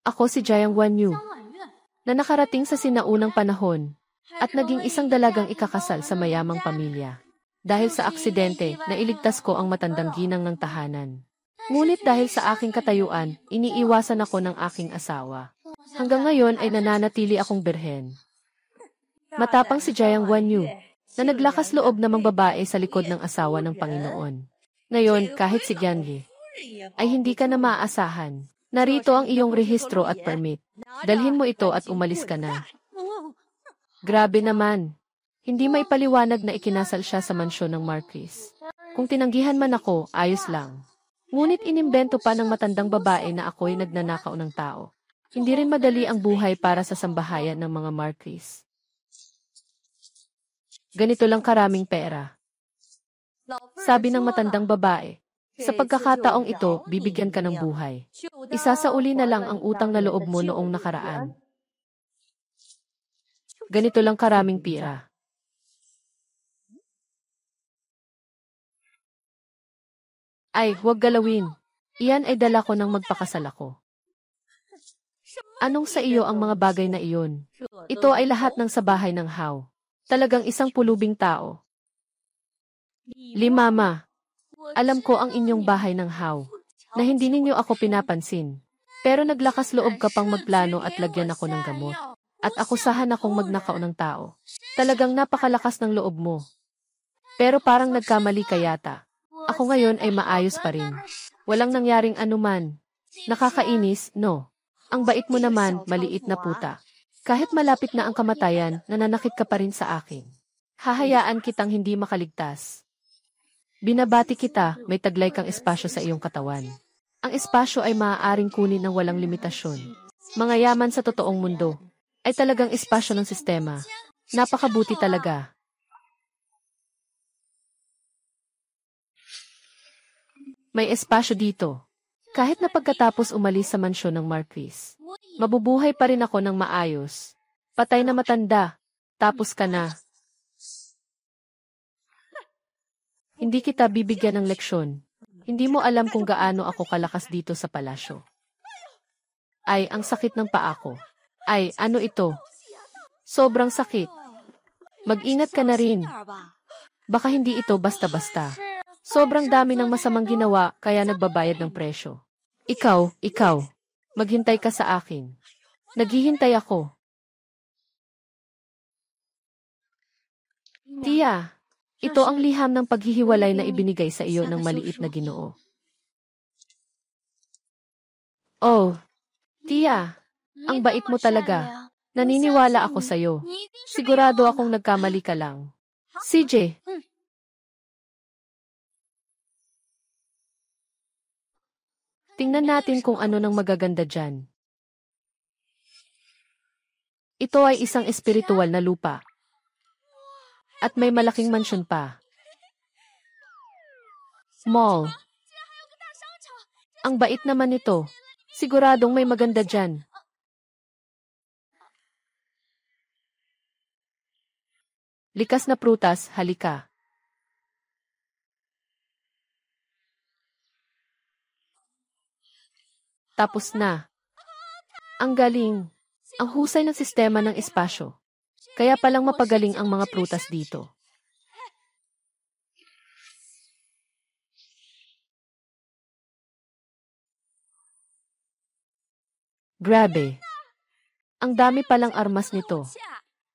Ako si Jiang Wanyu, na nakarating sa sinaunang panahon at naging isang dalagang ikakasal sa mayamang pamilya. Dahil sa aksidente, nailigtas ko ang matandang ginang ng tahanan. Ngunit dahil sa aking katayuan, iniiwasan ako ng aking asawa. Hanggang ngayon ay nananatili akong birhen. Matapang si Jiang Wanyu, na naglakas loob namang babae sa likod ng asawa ng Panginoon. Ngayon, kahit si Jianli, ay hindi ka na maaasahan. Narito ang iyong rehistro at permit. Dalhin mo ito at umalis ka na. Grabe naman. Hindi maipaliwanag na ikinasal siya sa mansyon ng Marquis. Kung tinanggihan man ako, ayos lang. Ngunit inimbento pa ng matandang babae na ako'y nagnanakaw ng tao. Hindi rin madali ang buhay para sa sambahayan ng mga Marquis. Ganito lang karaming pera. Sabi ng matandang babae, sa pagkakataong ito, bibigyan ka ng buhay. Isasauli na lang ang utang na loob mo noong nakaraan. Ganito lang karaming pira. Ay, huwag galawin. Iyan ay dala ko nang magpakasal ako. Anong sa iyo ang mga bagay na iyon? Ito ay lahat ng sa bahay ng Hao. Talagang isang pulubing tao. Mama, alam ko ang inyong bahay ng Hao, na hindi ninyo ako pinapansin. Pero naglakas loob ka pang magplano at lagyan ako ng gamot. At akusahan akong magnakaw ng tao. Talagang napakalakas ng loob mo. Pero parang nagkamali ka yata. Ako ngayon ay maayos pa rin. Walang nangyaring anuman. Nakakainis, no? Ang bait mo naman, maliit na puta. Kahit malapit na ang kamatayan, nananakit ka pa rin sa akin. Hahayaan kitang hindi makaligtas. Binabati kita, may taglay kang espasyo sa iyong katawan. Ang espasyo ay maaaring kunin ng walang limitasyon. Mga yaman sa totoong mundo ay talagang espasyo ng sistema. Napakabuti talaga. May espasyo dito. Kahit na pagkatapos umalis sa mansyon ng Marquis, mabubuhay pa rin ako ng maayos. Patay na matanda. Tapos ka na. Hindi kita bibigyan ng leksyon. Hindi mo alam kung gaano ako kalakas dito sa palasyo. Ay, ang sakit ng paa ko. Ay, ano ito? Sobrang sakit. Mag-ingat ka na rin. Baka hindi ito basta-basta. Sobrang dami ng masamang ginawa kaya nagbabayad ng presyo. Ikaw, maghintay ka sa akin. Naghihintay ako. Tia, ito ang liham ng paghihiwalay na ibinigay sa iyo ng maliit na Ginoo. Oh, Tia, ang bait mo talaga. Naniniwala ako sa iyo. Sigurado akong nagkamali ka lang. CJ. Tingnan natin kung ano nang magaganda dyan. Ito ay isang espiritual na lupa. At may malaking mansyon pa. Mall. Ang bait naman ito. Siguradong may maganda dyan. Likas na prutas, halika. Tapos na. Ang galing. Ang husay ng sistema ng espasyo. Kaya palang mapagaling ang mga prutas dito. Grabe. Ang dami palang armas nito.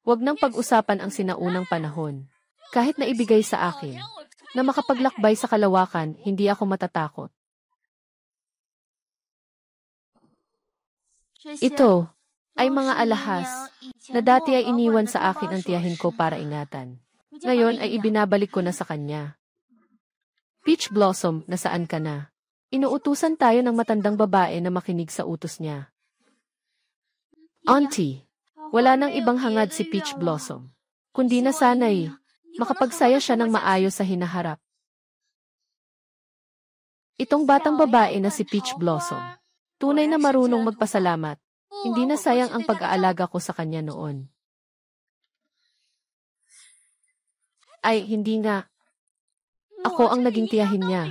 Huwag nang pag-usapan ang sinaunang panahon. Kahit na ibigay sa akin, na makapaglakbay sa kalawakan, hindi ako matatakot. Ito ay mga alahas na dati ay iniwan sa akin ang tiyahin ko para ingatan. Ngayon ay ibinabalik ko na sa kanya. Peach Blossom, nasaan ka na? Inuutusan tayo ng matandang babae na makinig sa utos niya. Auntie, wala nang ibang hangad si Peach Blossom, kundi na sana'y makapagsaya siya ng maayos sa hinaharap. Itong batang babae na si Peach Blossom, tunay na marunong magpasalamat. Hindi na sayang ang pag-aalaga ko sa kanya noon. Ay, hindi nga. Ako ang naging tiyahin niya.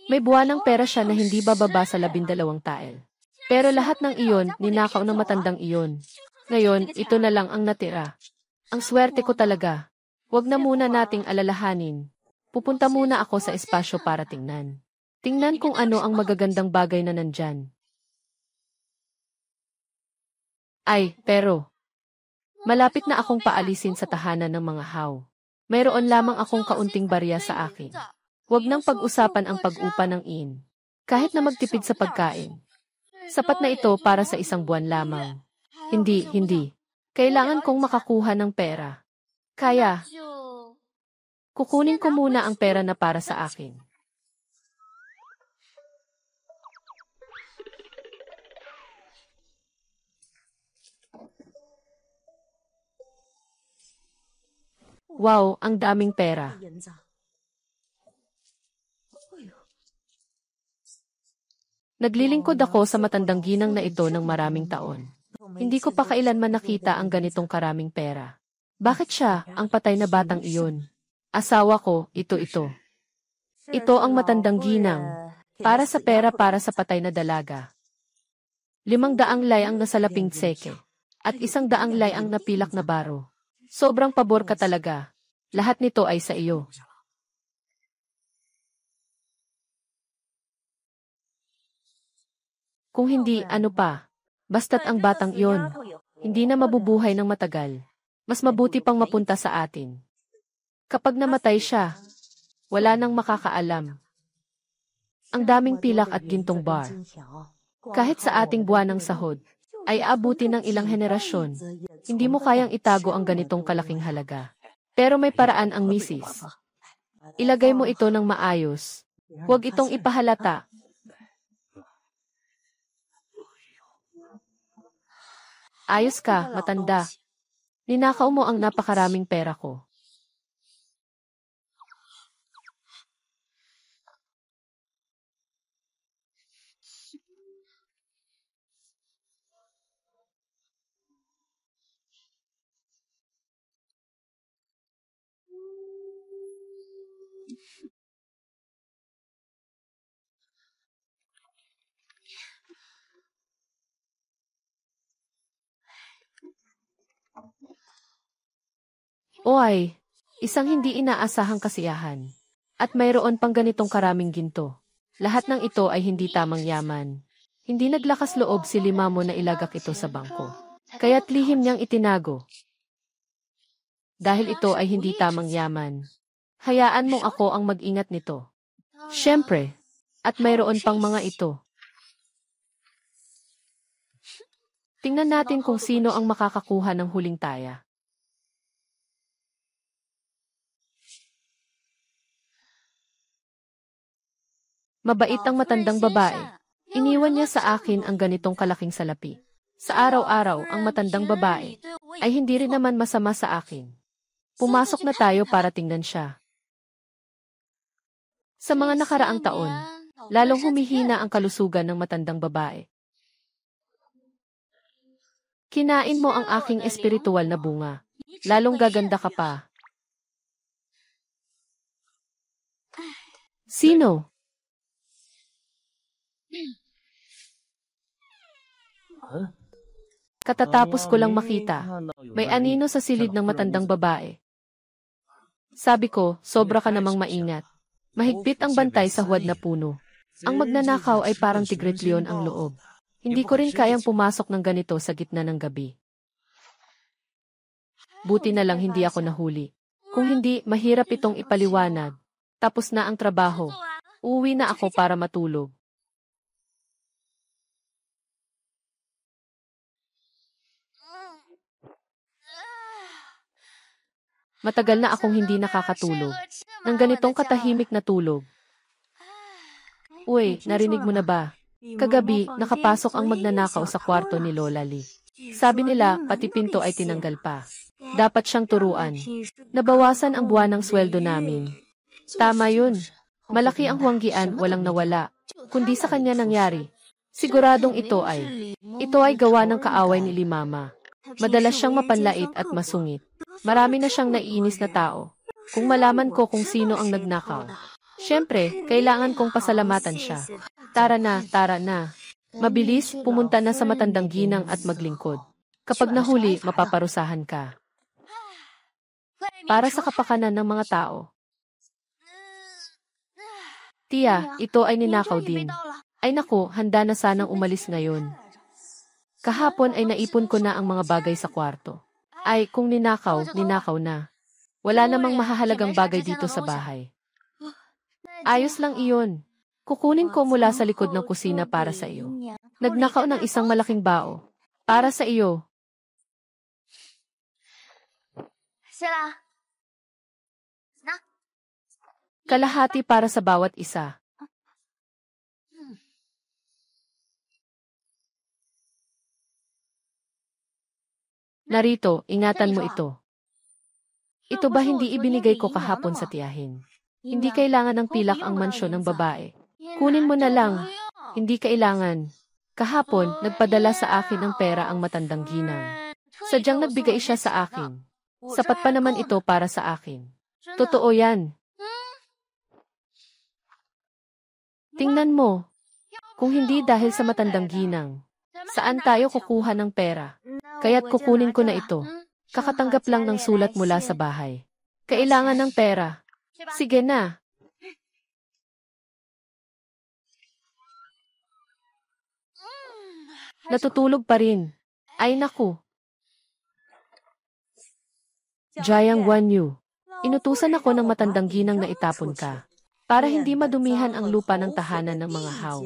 May buwanang pera siya na hindi bababa sa 12 tael. Pero lahat ng iyon, ninakaw ng matandang iyon. Ngayon, ito na lang ang natira. Ang swerte ko talaga. Huwag na muna nating alalahanin. Pupunta muna ako sa espasyo para tingnan. Tingnan kung ano ang magagandang bagay na nandyan. Ay, pero malapit na akong paalisin sa tahanan ng mga haw. Mayroon lamang akong kaunting barya sa akin. Huwag nang pag-usapan ang pag-upa ng in. Kahit na magtipid sa pagkain. Sapat na ito para sa isang buwan lamang. Hindi. Kailangan kong makakuha ng pera. Kaya, kukunin ko muna ang pera na para sa akin. Wow, ang daming pera. Naglilingkod ako sa matandang ginang na ito ng maraming taon. Hindi ko pa kailanman nakita ang ganitong karaming pera. Bakit siya, ang patay na batang iyon? Asawa ko, ito. Ito ang matandang ginang. Para sa pera para sa patay na dalaga. 500 lay ang nasalaping tseke. At 100 lay ang napilak na baro. Sobrang pabor ka talaga. Lahat nito ay sa iyo. Kung hindi, ano pa? Basta't ang batang iyon, hindi na mabubuhay ng matagal. Mas mabuti pang mapunta sa atin. Kapag namatay siya, wala nang makakaalam. Ang daming pilak at gintong bar. Kahit sa ating buwan ng sahod, ay aabuti ng ilang henerasyon. Hindi mo kayang itago ang ganitong kalaking halaga. Pero may paraan ang misis. Ilagay mo ito ng maayos. Huwag itong ipahalata. Ayos ka, matanda. Ninakaw mo ang napakaraming pera ko. O ay, isang hindi inaasahang kasiyahan. At mayroon pang ganitong karaming ginto. Lahat ng ito ay hindi tamang yaman. Hindi naglakas loob si Limamo na ilagak ito sa bangko. Kaya't lihim niyang itinago. Dahil ito ay hindi tamang yaman. Hayaan mong ako ang mag-ingat nito. Siyempre, at mayroon pang mga ito. Tingnan natin kung sino ang makakakuha ng huling taya. Mabait ang matandang babae. Iniwan niya sa akin ang ganitong kalaking salapi. Sa araw-araw, ang matandang babae ay hindi rin naman masama sa akin. Pumasok na tayo para tingnan siya. Sa mga nakaraang taon, lalong humihina ang kalusugan ng matandang babae. Kinain mo ang aking espiritual na bunga. Lalong gaganda ka pa. Sino? Katatapos ko lang makita. May anino sa silid ng matandang babae. Sabi ko, sobra ka namang maingat. Mahigpit ang bantay sa huwad na puno. Ang magnanakaw ay parang tigretleon ang loob. Hindi ko rin kayang pumasok ng ganito sa gitna ng gabi. Buti na lang hindi ako nahuli. Kung hindi, mahirap itong ipaliwanag. Tapos na ang trabaho. Uuwi na ako para matulog. Matagal na akong hindi nakakatulog. Ng ganitong katahimik na tulog. Uy, narinig mo na ba? Kagabi, nakapasok ang magnanakaw sa kwarto ni Lola Lee. Sabi nila, pati pinto ay tinanggal pa. Dapat siyang turuan. Nabawasan ang buwan ng sweldo namin. Tama yun. Malaki ang huwanggian, walang nawala. Kundi sa kanya nangyari. Siguradong ito ay gawa ng kaaway ni Limama. Madalas siyang mapanlait at masungit. Marami na siyang naiinis na tao. Kung malaman ko kung sino ang nagnakaw. Siyempre, kailangan kong pasalamatan siya. Tara na, tara na. Mabilis, pumunta na sa matandang ginang at maglingkod. Kapag nahuli, mapaparusahan ka. Para sa kapakanan ng mga tao. Tiya, ito ay ninakaw din. Ay naku, handa na sanang umalis ngayon. Kahapon ay naipon ko na ang mga bagay sa kwarto. Ay, kung ninakaw, ninakaw na. Wala namang mahahalagang bagay dito sa bahay. Ayos lang iyon. Kukunin ko mula sa likod ng kusina para sa iyo. Nagnakaw ng isang malaking bao. Para sa iyo. Kalahati para sa bawat isa. Narito, ingatan mo ito. Ito ba hindi ibinigay ko kahapon sa tiyahin? Hindi kailangan ng pilak ang mansyon ng babae. Kunin mo na lang. Hindi kailangan. Kahapon, nagpadala sa akin ng pera ang matandang ginang. Sadyang nagbigay siya sa akin. Sapat pa naman ito para sa akin. Totoo yan. Tingnan mo. Kung hindi dahil sa matandang ginang, saan tayo kukuha ng pera? Kaya't kukunin ko na ito. Kakatanggap lang ng sulat mula sa bahay. Kailangan ng pera. Sige na. Natutulog pa rin. Ay naku. Jiang Guanyu. Inutusan ako ng matandang ginang na itapon ka. Para hindi madumihan ang lupa ng tahanan ng mga haw.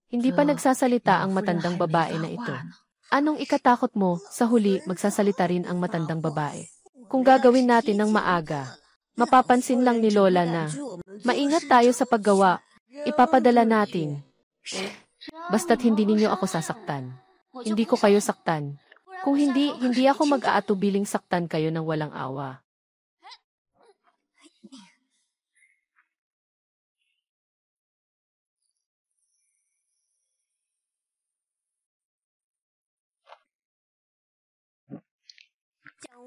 Hindi pa nagsasalita ang matandang babae na ito. Anong ikatakot mo, sa huli magsasalita rin ang matandang babae. Kung gagawin natin ng maaga, mapapansin lang ni Lola na, maingat tayo sa paggawa, ipapadala natin. Basta't hindi ninyo ako sasaktan. Hindi ko kayo saktan. Kung hindi, hindi ako mag-aatubiling saktan kayo ng walang awa.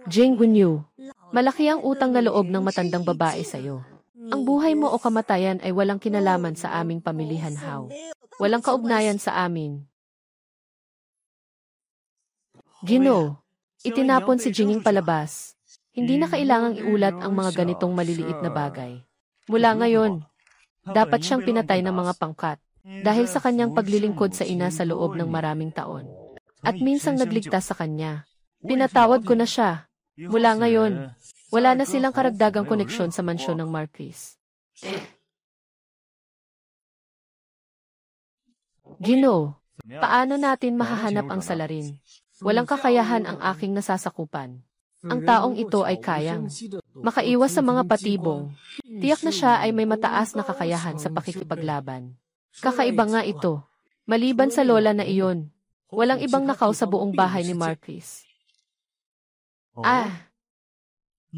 Jiang Guanyu, malaki ang utang na loob ng matandang babae sa iyo. Ang buhay mo o kamatayan ay walang kinalaman sa aming pamilihan haw. Walang kaugnayan sa amin. Ginoo, itinapon si Jinging palabas. Hindi na kailangang iulat ang mga ganitong maliliit na bagay. Mula ngayon, dapat siyang pinatay ng mga pangkat dahil sa kanyang paglilingkod sa ina sa loob ng maraming taon. At minsang nagligtas sa kanya. Pinatawad ko na siya. Mula ngayon, wala na silang karagdagang koneksyon sa mansyon ng Marquis. Ginoo, paano natin mahahanap ang salarin? Walang kakayahan ang aking nasasakupan. Ang taong ito ay kayang makaiwas sa mga patibong. Tiyak na siya ay may mataas na kakayahan sa pakikipaglaban. Kakaiba nga ito. Maliban sa lola na iyon, walang ibang nakaw sa buong bahay ni Marquis.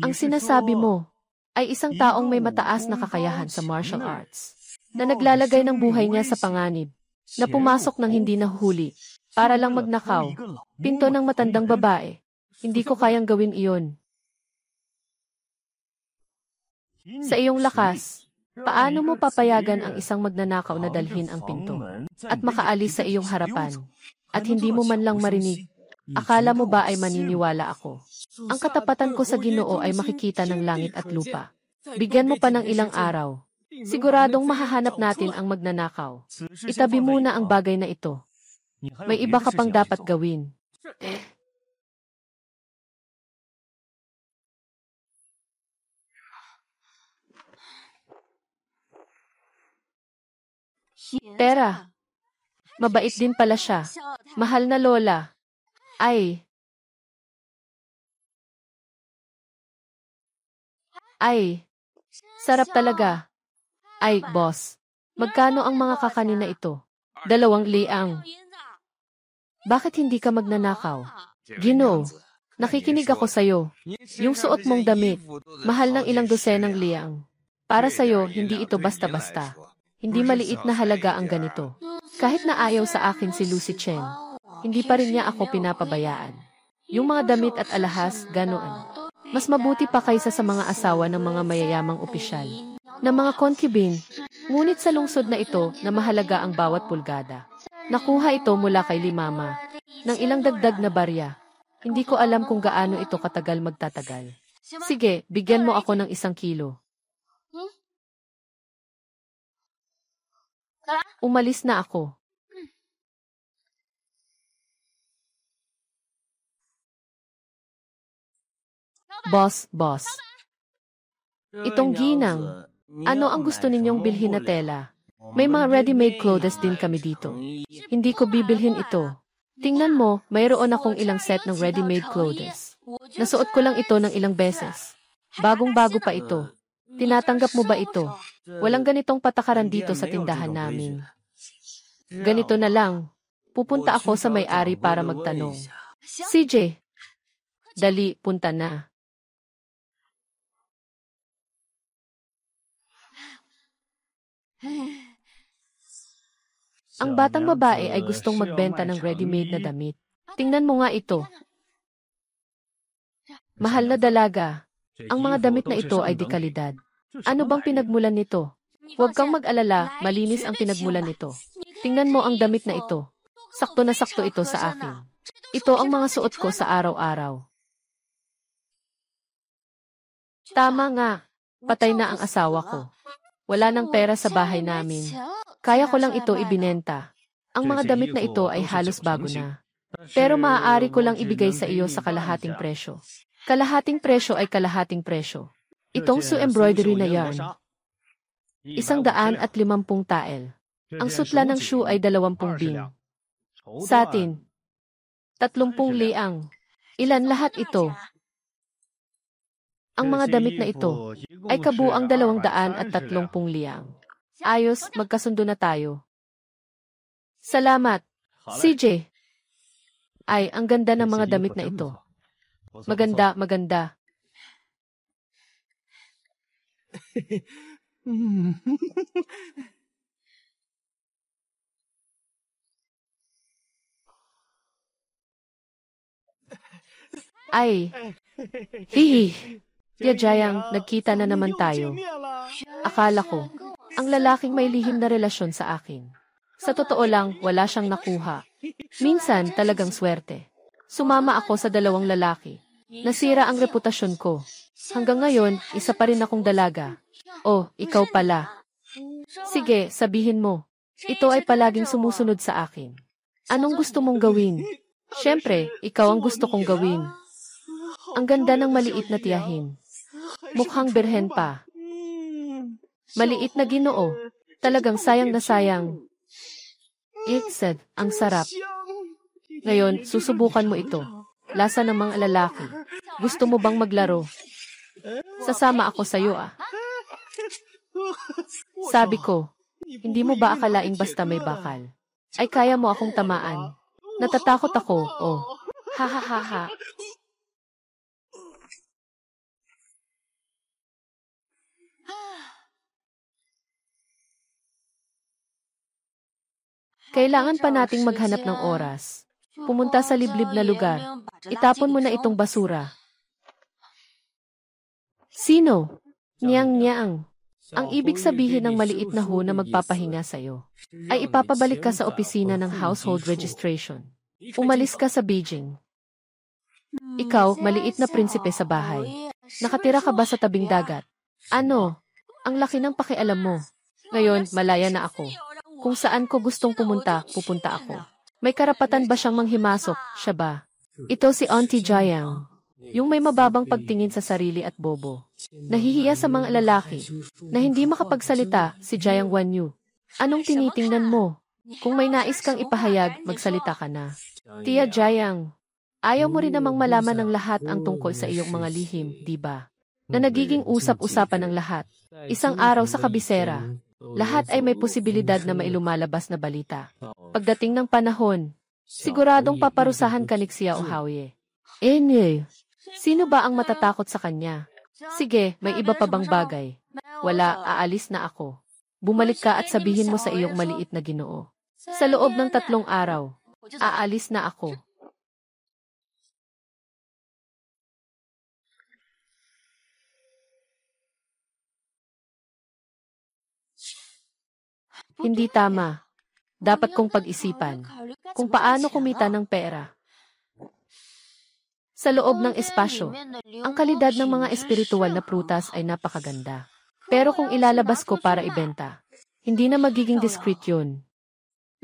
Ang sinasabi mo ay isang taong may mataas na kakayahan sa martial arts na naglalagay ng buhay niya sa panganib, na pumasok ng hindi nahuli para lang magnakaw. Pinto ng matandang babae. Hindi ko kayang gawin iyon. Sa iyong lakas, paano mo papayagan ang isang magnanakaw na dalhin ang pinto at makaalis sa iyong harapan at hindi mo man lang marinig? Akala mo ba ay maniniwala ako? Ang katapatan ko sa Ginoo ay makikita ng langit at lupa. Bigyan mo pa ng ilang araw. Siguradong mahahanap natin ang magnanakaw. Itabi muna ang bagay na ito. May iba ka pang dapat gawin. Tera, mabait din pala siya. Mahal na lola. Ay, sarap talaga. Ay, boss, magkano ang mga kakanin na ito? 2 liang. Bakit hindi ka magnanakaw? Ginoo, nakikinig ako sa'yo. Yung suot mong damit, mahal ng ilang dosenang liang. Para sa'yo, hindi ito basta-basta. Hindi maliit na halaga ang ganito. Kahit na ayaw sa akin si Lucy Chen, hindi pa rin niya ako pinapabayaan. Yung mga damit at alahas, ganoon. Mas mabuti pa kaysa sa mga asawa ng mga mayayamang opisyal, ng mga concubine. Ngunit sa lungsod na ito na mahalaga ang bawat pulgada. Nakuha ito mula kay Limama ng ilang dagdag na barya. Hindi ko alam kung gaano ito katagal magtatagal. Sige, bigyan mo ako ng 1 kilo. Umalis na ako. Boss. Itong ginang. Ano ang gusto ninyong bilhin na tela? May mga ready-made clothes din kami dito. Hindi ko bibilhin ito. Tingnan mo, mayroon akong ilang set ng ready-made clothes. Nasuot ko lang ito ng ilang beses. Bagong-bago pa ito. Tinatanggap mo ba ito? Walang ganitong patakaran dito sa tindahan namin. Ganito na lang. Pupunta ako sa may-ari para magtanong. CJ, dali, punta na. Ang batang babae ay gustong magbenta ng ready-made na damit. Tingnan mo nga ito. Mahal na dalaga. Ang mga damit na ito ay dekalidad. Ano bang pinagmulan nito? Huwag kang mag-alala, malinis ang pinagmulan nito. Tingnan mo ang damit na ito. Sakto na sakto ito sa akin. Ito ang mga suot ko sa araw-araw. Tama nga. Patay na ang asawa ko. Wala nang pera sa bahay namin. Kaya ko lang ito ibinenta. Ang mga damit na ito ay halos bago na. Pero maaari ko lang ibigay sa iyo sa kalahating presyo. Kalahating presyo ay kalahating presyo. Itong su embroidery na yarn. 150 tael. Ang sutla ng shoe ay 20 bing. Satin. 30 liang. Ilan lahat ito? Ang mga damit na ito ay kabuang 230 liang. Ayos, magkasundo na tayo. Salamat, CJ. Ay, ang ganda ng mga damit na ito. Maganda. Ay, hihi. Yajayang, nagkita na naman tayo. Akala ko, ang lalaking may lihim na relasyon sa akin. Sa totoo lang, wala siyang nakuha. Minsan, talagang swerte. Sumama ako sa 2 lalaki. Nasira ang reputasyon ko. Hanggang ngayon, isa pa rin akong dalaga. Oh, ikaw pala. Sige, sabihin mo. Ito ay palaging sumusunod sa akin. Anong gusto mong gawin? Siyempre, ikaw ang gusto kong gawin. Ang ganda ng maliit na tiyahin. Mukhang birhen pa. Maliit na Ginoo. Talagang sayang na sayang. Said, ang sarap. Ngayon, susubukan mo ito. Lasa ng mga lalaki. Gusto mo bang maglaro? Sasama ako sa iyo ah. Sabi ko, hindi mo ba akalaing basta may bakal ay kaya mo akong tamaan? Natatakot ako, oh. Ha ha ha ha. Kailangan pa nating maghanap ng oras. Pumunta sa liblib na lugar. Itapon mo na itong basura. Sino? Niyang. Ang ibig sabihin ng maliit na ho na magpapahinga sa'yo ay ipapabalik ka sa opisina ng household registration. Umalis ka sa Beijing. Ikaw, maliit na prinsipe sa bahay. Nakatira ka ba sa tabing dagat? Ano? Ang laki ng pakialam mo. Ngayon, malaya na ako. Kung saan ko gustong pupunta ako. May karapatan ba siyang manghimasok, siya ba? Ito si Auntie Jayang. Yung may mababang pagtingin sa sarili at bobo. Nahihiya sa mga lalaki. Na hindi makapagsalita, si Jayang Wanyu. Anong tinitingnan mo? Kung may nais kang ipahayag, magsalita ka na. Tia Jayang, ayaw mo rin namang malaman ng lahat ang tungkol sa iyong mga lihim, di ba? Na nagiging usap-usapan ng lahat. Isang araw sa kabisera. Lahat ay may posibilidad na mailumalabas na balita. Pagdating ng panahon, siguradong paparusahan ka ni Xiao Haoye. Sino ba ang matatakot sa kanya? Sige, may iba pa bang bagay? Wala, aalis na ako. Bumalik ka at sabihin mo sa iyong maliit na Ginoo. Sa loob ng 3 araw, aalis na ako. Hindi tama. Dapat kong pag-isipan kung paano kumita ng pera. Sa loob ng espasyo, ang kalidad ng mga espiritual na prutas ay napakaganda. Pero kung ilalabas ko para ibenta, hindi na magiging discreet yun.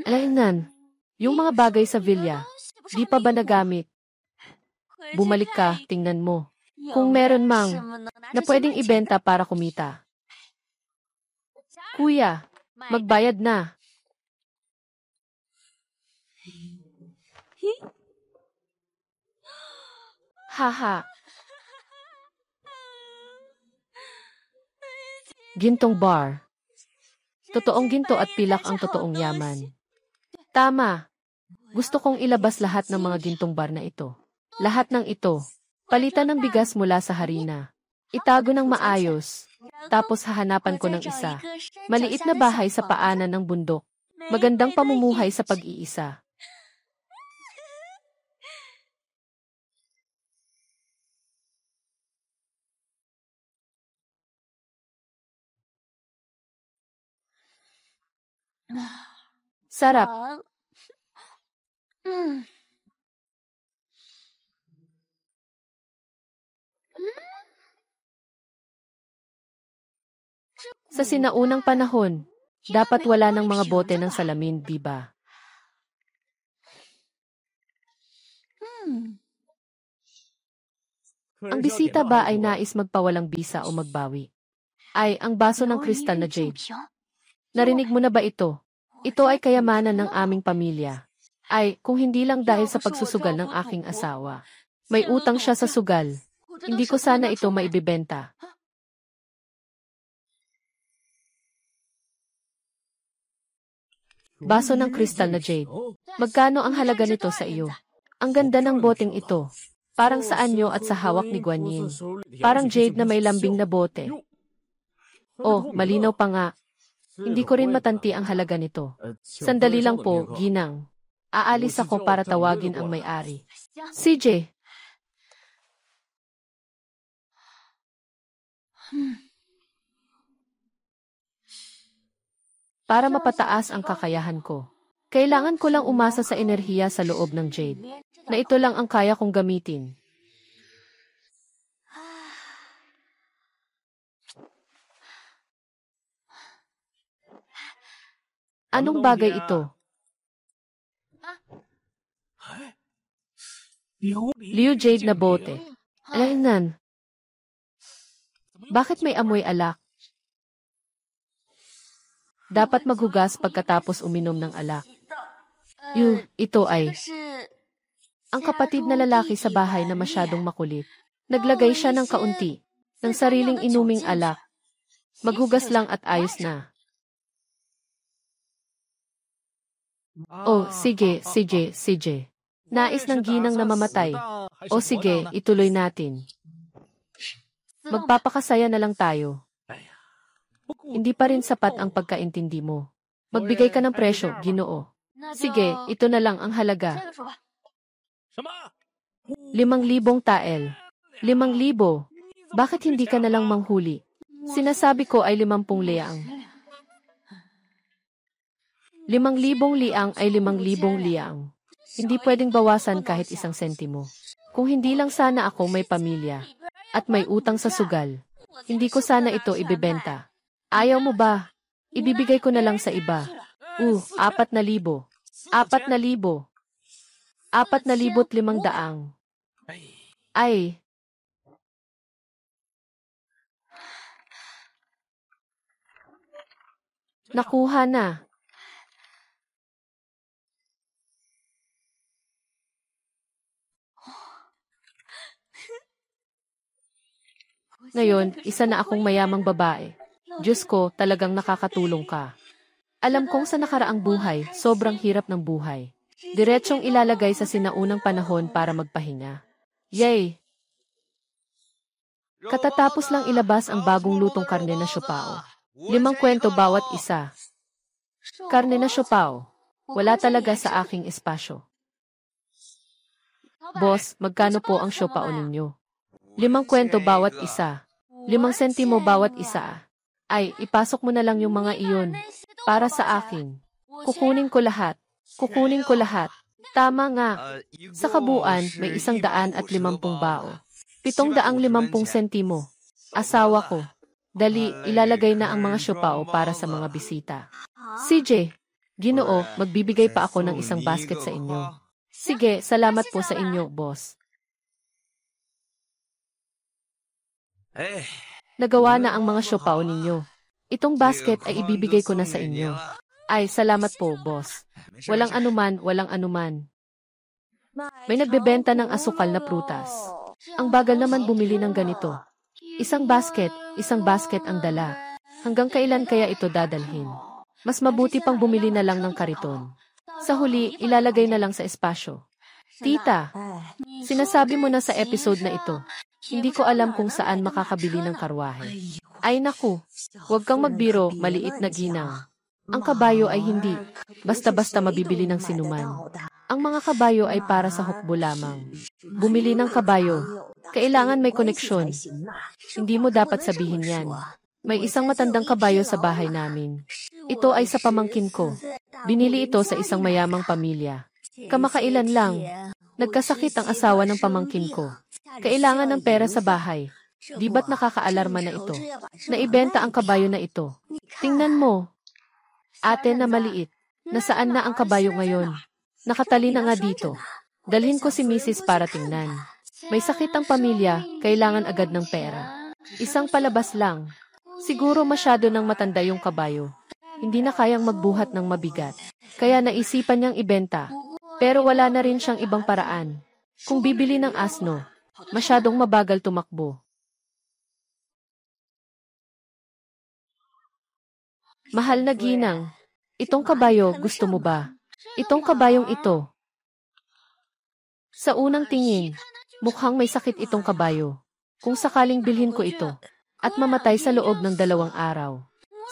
Alaynan, yung mga bagay sa villa, di pa ba nagamit? Bumalik ka, tingnan mo. Kung meron mang na pwedeng ibenta para kumita. Kuya, magbayad na. Haha. Gintong bar. Totoong ginto at pilak ang totoong yaman. Tama. Gusto kong ilabas lahat ng mga gintong bar na ito. Lahat ng ito. Palitan ng bigas mula sa harina. Itago ng maayos. Tapos hahanapan ko ng isa. Maliit na bahay sa paanan ng bundok. Magandang pamumuhay sa pag-iisa. Sarap. Sa sinaunang panahon, dapat wala ng mga bote ng salamin, di ba? Ang bisita ba ay nais magpawalang bisa o magbawi? Ay, ang baso ng kristal na jade. Narinig mo na ba ito? Ito ay kayamanan ng aming pamilya. Ay, kung hindi lang dahil sa pagsusugal ng aking asawa. May utang siya sa sugal. Hindi ko sana ito maibibenta. Baso ng kristal na jade. Magkano ang halaga nito sa iyo? Ang ganda ng boteng ito. Parang sa anyo at sa hawak ni Guanyin. Parang jade na may lambing na bote. Oh, malinaw pa nga. Hindi ko rin matanti ang halaga nito. Sandali lang po, ginang. Aalis ako para tawagin ang may-ari. CJ. Para mapataas ang kakayahan ko. Kailangan ko lang umasa sa enerhiya sa loob ng jade. Na ito lang ang kaya kong gamitin. Anong bagay ito? Liu jade na bote. Alaynan. Bakit may amoy alak? Dapat maghugas pagkatapos uminom ng alak. Ito ay ang kapatid na lalaki sa bahay na masyadong makulit. Naglagay siya ng kaunti ng sariling inuming alak. Maghugas lang at ayos na. Oh, sige. Nais ng ginang na mamatay. O sige, ituloy natin. Magpapakasaya na lang tayo. Hindi pa rin sapat ang pagkaintindi mo. Magbigay ka ng presyo, Ginoo. Sige, ito na lang ang halaga. 5,000 tael. 5,000. Bakit hindi ka na lang manghuli? Sinasabi ko ay 50 liang. 5,000 liang ay 5,000 liang. Hindi pwedeng bawasan kahit 1 sentimo. Kung hindi lang sana ako may pamilya at may utang sa sugal, hindi ko sana ito ibebenta. Ayaw mo ba? Ibibigay ko na lang sa iba. 4,000. 4,000. 4,500. Ay. Nakuha na. Ngayon, isa na akong mayamang babae. Diyos ko, talagang nakakatulong ka. Alam kong sa nakaraang buhay, sobrang hirap ng buhay. Diretsong ilalagay sa sinaunang panahon para magpahinga. Yay! Katatapos lang ilabas ang bagong lutong karne na siopao. 5 kwento bawat isa. Karne na siopao. Wala talaga sa aking espasyo. Boss, magkano po ang siopao ninyo? 5 kwento bawat isa. 5 sentimo bawat isa. Ay, ipasok mo na lang yung mga iyon. Para sa akin. Kukunin ko lahat. Kukunin ko lahat. Tama nga. Sa kabuuan, may 150 bao. 750 sentimo. Asawa ko. Dali, ilalagay na ang mga siopao para sa mga bisita. CJ, Ginoo, magbibigay pa ako ng isang basket sa inyo. Sige, salamat po sa inyo, boss. Nagawa na ang mga siopao ninyo. Itong basket ay ibibigay ko na sa inyo. Ay, salamat po, boss. Walang anuman, walang anuman. May nagbebenta ng asukal na prutas. Ang bagal naman bumili ng ganito. Isang basket ang dala. Hanggang kailan kaya ito dadalhin? Mas mabuti pang bumili na lang ng kariton. Sa huli, ilalagay na lang sa espasyo. Tita, sinasabi mo na sa episode na ito. Hindi ko alam kung saan makakabili ng karwahe. Ay naku, huwag kang magbiro, maliit na ginang. Ang kabayo ay hindi basta-basta mabibili ng sinuman. Ang mga kabayo ay para sa hukbo lamang. Bumili ng kabayo, kailangan may koneksyon. Hindi mo dapat sabihin yan. May isang matandang kabayo sa bahay namin. Ito ay sa pamangkin ko. Binili ito sa isang mayamang pamilya. Kamakailan lang, nagkasakit ang asawa ng pamangkin ko. Kailangan ng pera sa bahay. Di ba't nakakaalarma na ito? Naibenta ang kabayo na ito. Tingnan mo. Ate na maliit. Nasaan na ang kabayo ngayon? Nakatali na nga dito. Dalhin ko si Mrs. para tingnan. May sakit ang pamilya, kailangan agad ng pera. Isang palabas lang. Siguro masyado nang matanda yung kabayo. Hindi na kayang magbuhat ng mabigat. Kaya naisipan niyang ibenta. Pero wala na rin siyang ibang paraan. Kung bibili ng asno, masyadong mabagal tumakbo. Mahal na ginang, itong kabayo gusto mo ba? Itong kabayong ito. Sa unang tingin, mukhang may sakit itong kabayo. Kung sakaling bilhin ko ito, at mamatay sa loob ng 2 araw.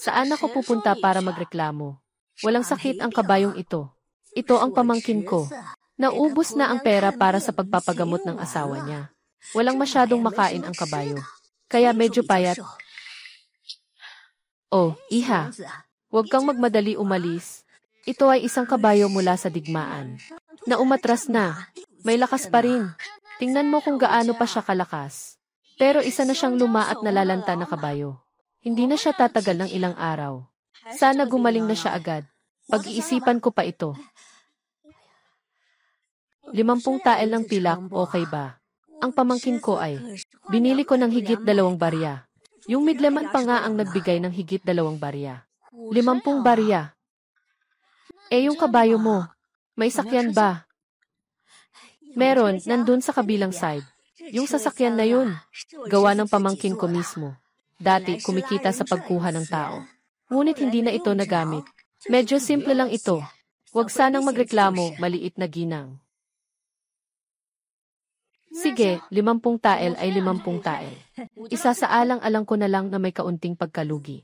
Saan ako pupunta para magreklamo? Walang sakit ang kabayong ito. Ito ang pamangkin ko. Naubos na ang pera para sa pagpapagamot ng asawa niya. Walang masyadong makain ang kabayo. Kaya medyo payat. Oh, iha. Huwag kang magmadali umalis. Ito ay isang kabayo mula sa digmaan. Na umatras na. May lakas pa rin. Tingnan mo kung gaano pa siya kalakas. Pero isa na siyang luma at nalalanta na kabayo. Hindi na siya tatagal ng ilang araw. Sana gumaling na siya agad. Pag-iisipan ko pa ito. 50 tael ng pilak, okay ba? Ang pamangkin ko ay, binili ko ng higit 2 barya. Yung midlaman pa nga ang nagbigay ng higit 2 barya. 50 barya. Eh yung kabayo mo, may sakyan ba? Meron, nandun sa kabilang side. Yung sasakyan na yun, gawa ng pamangkin ko mismo. Dati, kumikita sa pagkuha ng tao. Ngunit hindi na ito nagamit. Medyo simple lang ito. Huwag sanang magreklamo, maliit na ginang. Sige, 50 tael ay 50 tael. Isasaalang-alang ko na lang na may kaunting pagkalugi.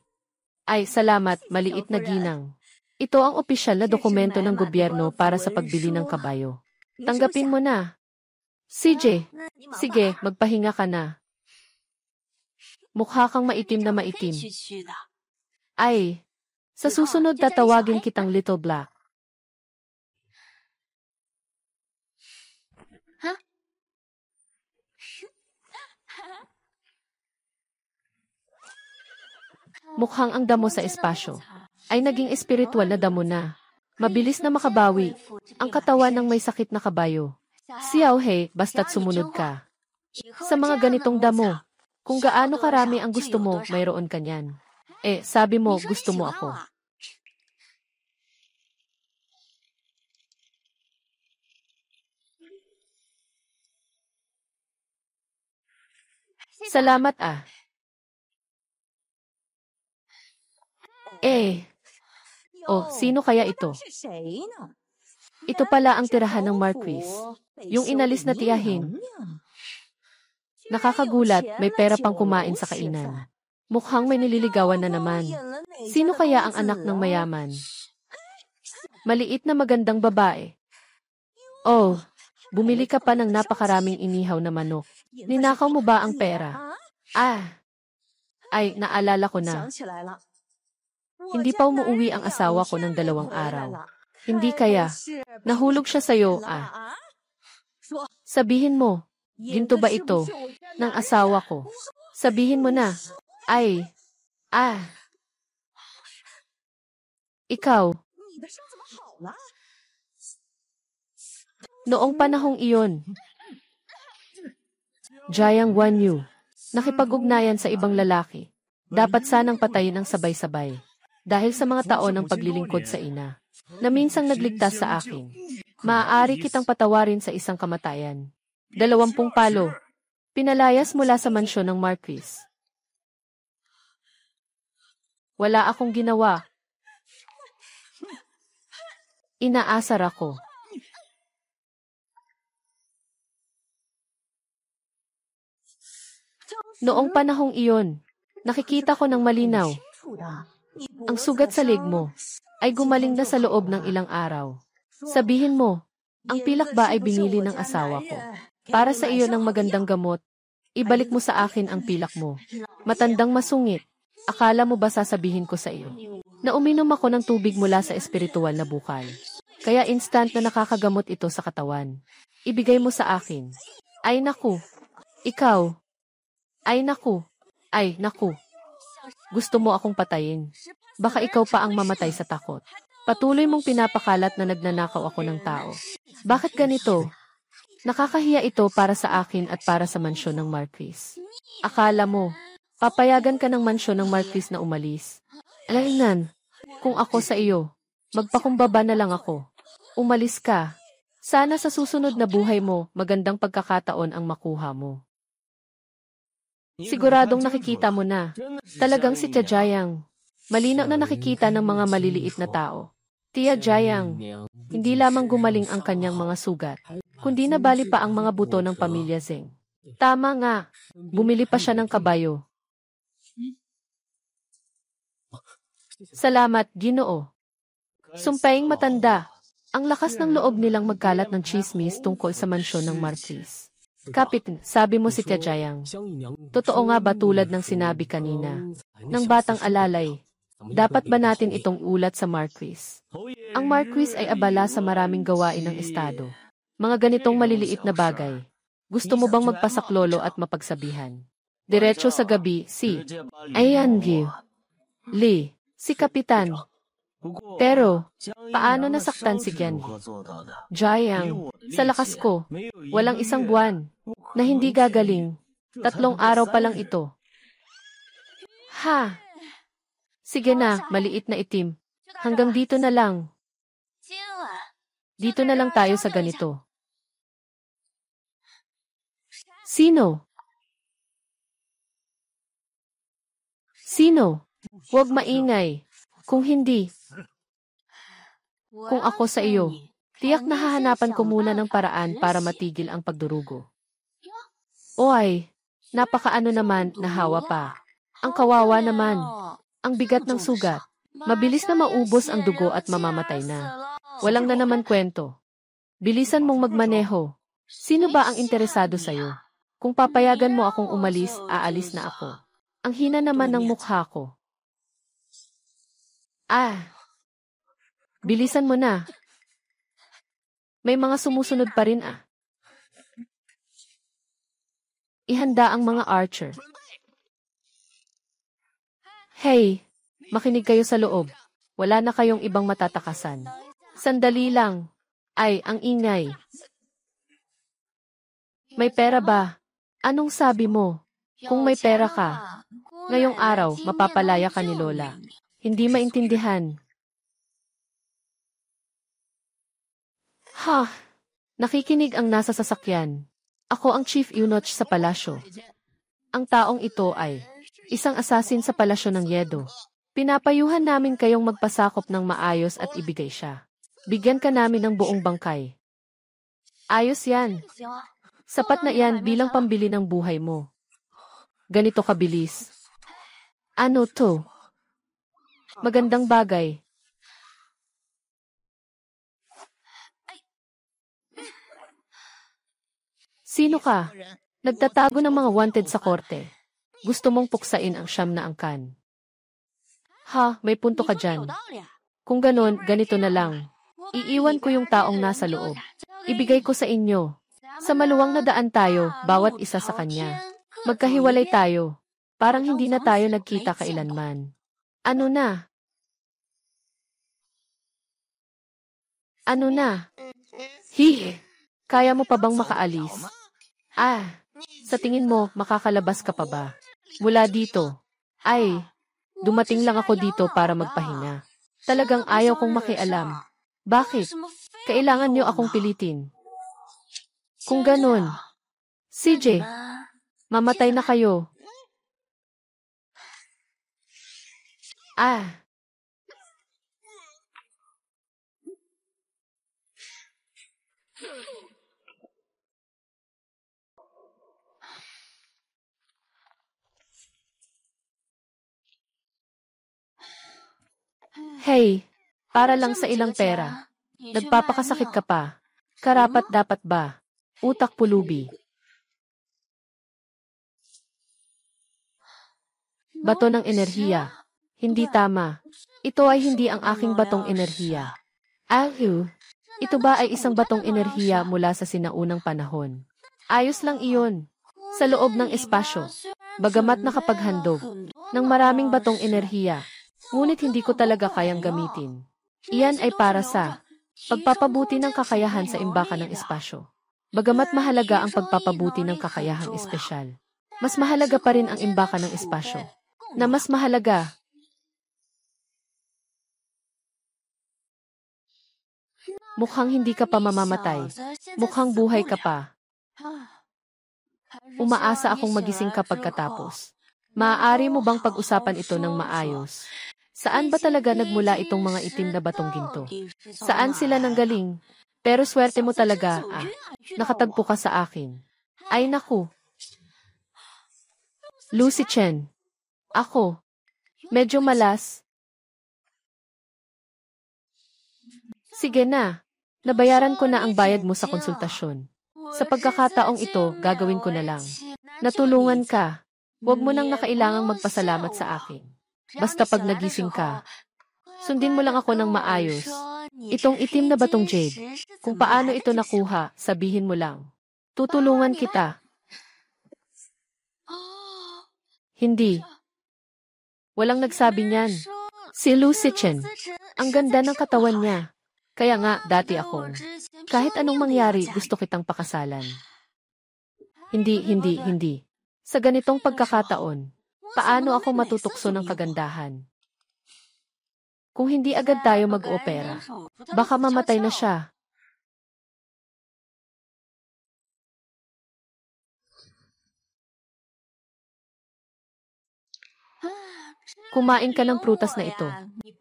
Ay, salamat, maliit na ginang. Ito ang opisyal na dokumento ng gobyerno para sa pagbili ng kabayo. Tanggapin mo na. CJ, sige, magpahinga ka na. Mukha kang maitim na maitim. Ay, sa susunod tatawagin kitang Little Black. Mukhang ang damo sa espasyo ay naging espiritual na damo na. Mabilis na makabawi ang katawan ng may sakit na kabayo. Xiao He, basta't sumunod ka. Sa mga ganitong damo, kung gaano karami ang gusto mo, mayroon ka niyan. Eh, sabi mo, gusto mo ako. Salamat ah. Oh, sino kaya ito? Ito pala ang tirahan ng Marquis. Yung inalis na tiyahin. Nakakagulat, may pera pang kumain sa kainan. Mukhang may nililigawan na naman. Sino kaya ang anak ng mayaman? Maliit na magandang babae. Oh, bumili ka pa ng napakaraming inihaw na manok. Ninakaw mo ba ang pera? Ay, naalala ko na. Hindi pa umuwi ang asawa ko ng 2 araw. Hindi kaya, nahulog siya sa'yo, ah. Sabihin mo, ginto ba ito, ng asawa ko? Sabihin mo na, ay, ikaw. Noong panahong iyon, Jiang Guanyu, nakipag-ugnayan sa ibang lalaki. Dapat sanang patayin ang sabay-sabay. Dahil sa mga taon ng paglilingkod sa ina, na minsang nagligtas sa akin. Maaari kitang patawarin sa isang kamatayan. 20 palo. Pinalayas mula sa mansyon ng Marquis. Wala akong ginawa. Inaasar ako. Noong panahong iyon, nakikita ko ng malinaw. Ang sugat sa leg mo ay gumaling na sa loob ng ilang araw. Sabihin mo, ang pilak ba ay binili ng asawa ko? Para sa iyo ng magandang gamot, ibalik mo sa akin ang pilak mo. Matandang masungit, akala mo ba sasabihin ko sa iyo na uminom ako ng tubig mula sa espiritual na bukal? Kaya instant na nakakagamot ito sa katawan. Ibigay mo sa akin. Ay naku, ikaw. Ay naku, gusto mo akong patayin. Baka ikaw pa ang mamatay sa takot. Patuloy mong pinapakalat na nagnanakaw ako ng tao. Bakit ganito? Nakakahiya ito para sa akin at para sa mansyon ng Marquis. Akala mo, papayagan ka ng mansyon ng Marquis na umalis. Alaynan, kung ako sa iyo, magpakumbaba na lang ako. Umalis ka. Sana sa susunod na buhay mo, magandang pagkakataon ang makuha mo. Siguradong nakikita mo na. Talagang si Tia Jiang. Malinaw na nakikita ng mga maliliit na tao. Tia Jiang, hindi lamang gumaling ang kanyang mga sugat, kundi nabali pa ang mga buto ng pamilya Zeng. Tama nga, bumili pa siya ng kabayo. Salamat, Ginoo. Sumpaying matanda, ang lakas ng loob nilang magkalat ng chismis tungkol sa mansyon ng Marquis. Kapit, sabi mo si Tia Jiang. Totoo nga ba tulad ng sinabi kanina, ng batang alalay, dapat ba natin itong ulat sa Marquis? Ang Marquis ay abala sa maraming gawain ng Estado. Mga ganitong maliliit na bagay. Gusto mo bang magpasaklolo at mapagsabihan? Diretso sa gabi, si Ayan Li, si Kapitan. Pero, paano nasaktan si Gen? Jiang, sa lakas ko, walang 1 buwan, na hindi gagaling. 3 araw pa lang ito. Ha! Sige na, maliit na itim. Hanggang dito na lang. Dito na lang tayo sa ganito. Sino? Sino? Huwag maingay. Kung hindi, kung ako sa iyo, tiyak na hahanapan ko muna ng paraan para matigil ang pagdurugo. Oy, napakaano naman, nahawa pa. Ang kawawa naman. Ang bigat ng sugat. Mabilis na maubos ang dugo at mamamatay na. Walang na naman kwento. Bilisan mong magmaneho. Sino ba ang interesado sa'yo? Kung papayagan mo akong umalis, aalis na ako. Ang hina naman ng mukha ko. Bilisan mo na. May mga sumusunod pa rin Ihanda ang mga archer. Hey, makinig kayo sa loob. Wala na kayong ibang matatakasan. Sandali lang. Ay, ang ingay. May pera ba? Anong sabi mo? Kung may pera ka, ngayong araw, mapapalaya ka ni Lola. Hindi maintindihan. Nakikinig ang nasa sasakyan. Ako ang chief eunuch sa palasyo. Ang taong ito ay isang asasin sa palasyo ng Yedo. Pinapayuhan namin kayong magpasakop ng maayos at ibigay siya. Bigyan ka namin ng buong bangkay. Ayos yan. Sapat na yan bilang pambili ng buhay mo. Ganito kabilis. Ano to? Magandang bagay. Sino ka? Nagtatago ng mga wanted sa korte. Gusto mong puksain ang 9 na angkan. Ha, may punto ka dyan. Kung ganon, ganito na lang. Iiwan ko yung taong nasa loob. Ibigay ko sa inyo. Sa maluwang na daan tayo, bawat isa sa kanya. Magkahiwalay tayo. Parang hindi na tayo nagkita kailanman. Ano na? Ano na? Hihi! Kaya mo pa bang makaalis? Sa tingin mo, makakalabas ka pa ba? Mula dito. Dumating lang ako dito para magpahinga. Talagang ayaw kong makialam. Bakit? Kailangan niyo akong pilitin. Kung ganun, CJ, mamatay na kayo. Hey, para lang sa ilang pera. Nagpapakasakit ka pa. Karapat dapat ba? Utak pulubi. Bato ng enerhiya. Hindi tama. Ito ay hindi ang aking batong enerhiya. Ito ba ay isang batong enerhiya mula sa sinaunang panahon? Ayos lang iyon. Sa loob ng espasyo. Bagamat nakapaghandog ng maraming batong enerhiya. Ngunit hindi ko talaga kayang gamitin. Iyan ay para sa pagpapabuti ng kakayahan sa imbakan ng espasyo. Bagamat mahalaga ang pagpapabuti ng kakayahang espesyal, mas mahalaga pa rin ang imbakan ng espasyo. Na mas mahalaga. Mukhang hindi ka pa mamamatay. Mukhang buhay ka pa. Umaasa akong magising kapag katapos. Maaari mo bang pag-usapan ito ng maayos? Saan ba talaga nagmula itong mga itim na batong ginto? Saan sila nanggaling? Pero swerte mo talaga, nakatagpo ka sa akin. Ay naku. Lucy Chen. Ako. Medyo malas. Sige na. Nabayaran ko na ang bayad mo sa konsultasyon. Sa pagkakataong ito, gagawin ko na lang. Natulungan ka. Huwag mo nang nakailangang magpasalamat sa akin. Basta pag nagising ka, sundin mo lang ako ng maayos. Itong itim na batong jade, kung paano ito nakuha, sabihin mo lang. Tutulungan kita. Hindi. Walang nagsabi niyan. Si Lucy Chen. Ang ganda ng katawan niya. Kaya nga, dati akong, kahit anong mangyari, gusto kitang pakasalan. Hindi. Sa ganitong pagkakataon, paano ako matutukso ng kagandahan? Kung hindi agad tayo mag-opera, baka mamatay na siya. Kumain ka ng prutas na ito.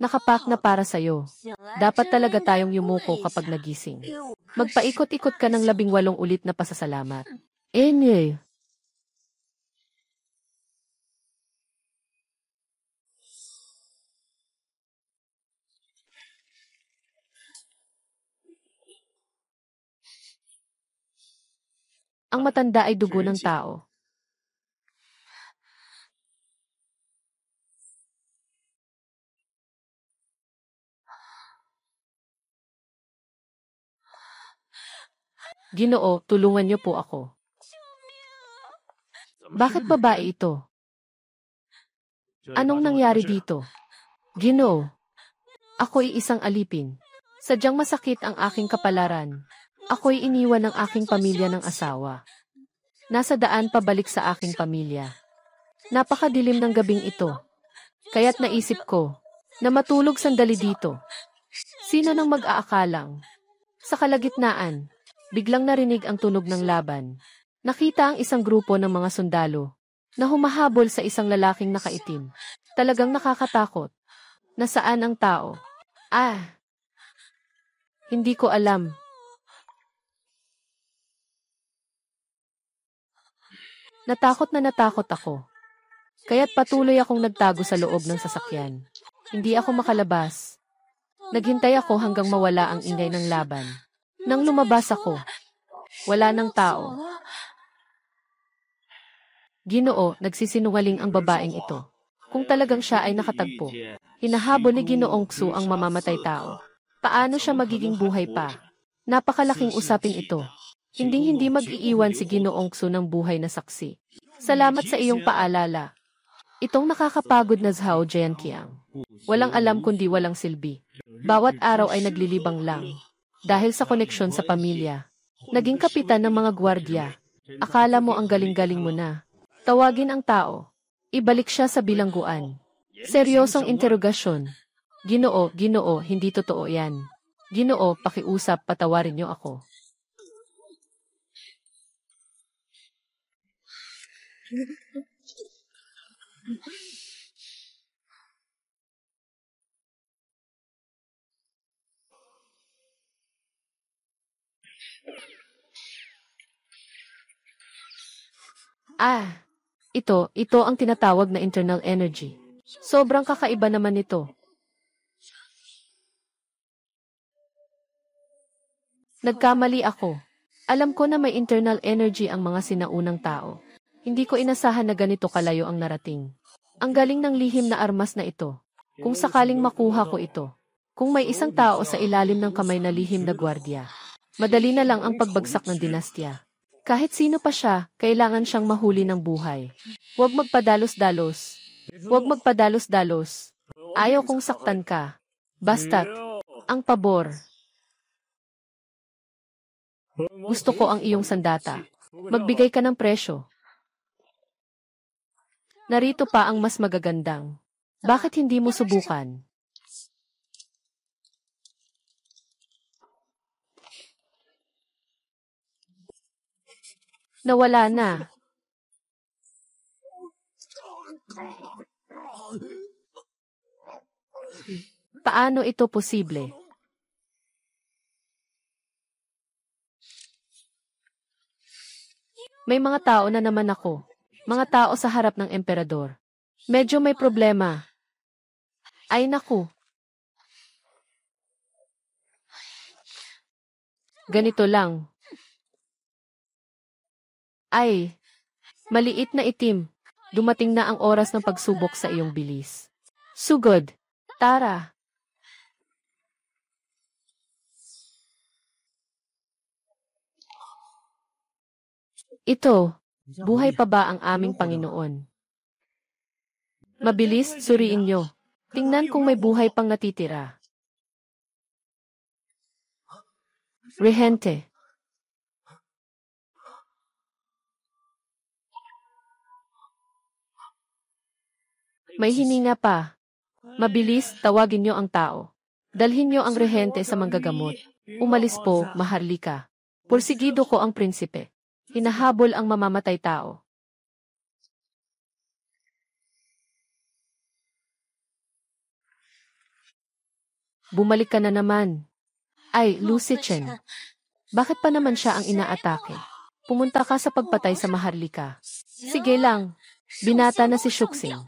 Nakapak na para sa'yo. Dapat talaga tayong yumuko kapag nagising. Magpaikot-ikot ka ng 18 ulit na pasasalamat. Ang matanda ay dugo ng tao. Ginoo, tulungan niyo po ako. Bakit babae ito? Anong nangyari dito? Ginoo, ako'y isang alipin. Sadyang masakit ang aking kapalaran. Ako'y iniwan ng aking pamilya ng asawa. Nasa daan pabalik sa aking pamilya. Napakadilim ng gabing ito. Kaya't naisip ko na matulog sandali dito. Sino nang mag-aakalang? Sa kalagitnaan, biglang narinig ang tunog ng laban. Nakita ang isang grupo ng mga sundalo na humahabol sa isang lalaking nakaitim. Talagang nakakatakot. Nasaan ang tao? Hindi ko alam. Natakot ako. Kaya't patuloy akong nagtago sa loob ng sasakyan. Hindi ako makalabas. Naghintay ako hanggang mawala ang ingay ng laban. Nang lumabas ako, wala ng tao. Ginoo, nagsisinungaling ang babaeng ito. Kung talagang siya ay nakatagpo, Hinahabol ni Ginoong Xu ang mamamatay tao. Paano siya magiging buhay pa? Napakalaking usapin ito. Hinding-hindi mag-iiwan si Ginoong Xu ng buhay na saksi. Salamat sa iyong paalala. Itong nakakapagod na Zhao Jianqiang. Walang alam kundi walang silbi. Bawat araw ay naglilibang lang. Dahil sa koneksyon sa pamilya. Naging kapitan ng mga gwardya. Akala mo ang galing-galing mo na. Tawagin ang tao. Ibalik siya sa bilangguan. Seryosong interogasyon. Ginoo, hindi totoo yan. Ginoo, pakiusap, patawarin niyo ako. Ito ang tinatawag na internal energy. Sobrang kakaiba naman nito. Nagkamali ako. Alam ko na may internal energy ang mga sinaunang tao. Hindi ko inasahan na ganito kalayo ang narating. Ang galing ng lihim na armas na ito. Kung sakaling makuha ko ito. Kung may isang tao sa ilalim ng kamay na lihim na gwardya. Madali na lang ang pagbagsak ng dinastya. Kahit sino pa siya, kailangan siyang mahuli ng buhay. Huwag magpadalos-dalos. Huwag magpadalos-dalos. Ayaw kong saktan ka. Basta't, ang pabor. Gusto ko ang iyong sandata. Magbigay ka ng presyo. Narito pa ang mas magagandang. Bakit hindi mo subukan? Nawala na. Paano ito posible? May mga tao na naman ako. Mga tao sa harap ng emperador. Medyo may problema. Ay naku. Ganito lang. Ay, maliit na itim. Dumating na ang oras ng pagsubok sa iyong bilis. Sugod. Tara. Ito, buhay pa ba ang aming Panginoon? Mabilis, suriin nyo. Tingnan kung may buhay pang natitira. Rehente. May hininga pa. Mabilis, tawagin nyo ang tao. Dalhin nyo ang rehente sa manggagamot. Umalis po, Maharlika. Pursigido ko ang prinsipe. Hinahabol ang mamamatay tao. Bumalik ka na naman. Ay, Lucy Chen. Bakit pa naman siya ang inaatake? Pumunta ka sa pagpatay sa Maharlika. Sige lang. Binata na si Shuxing.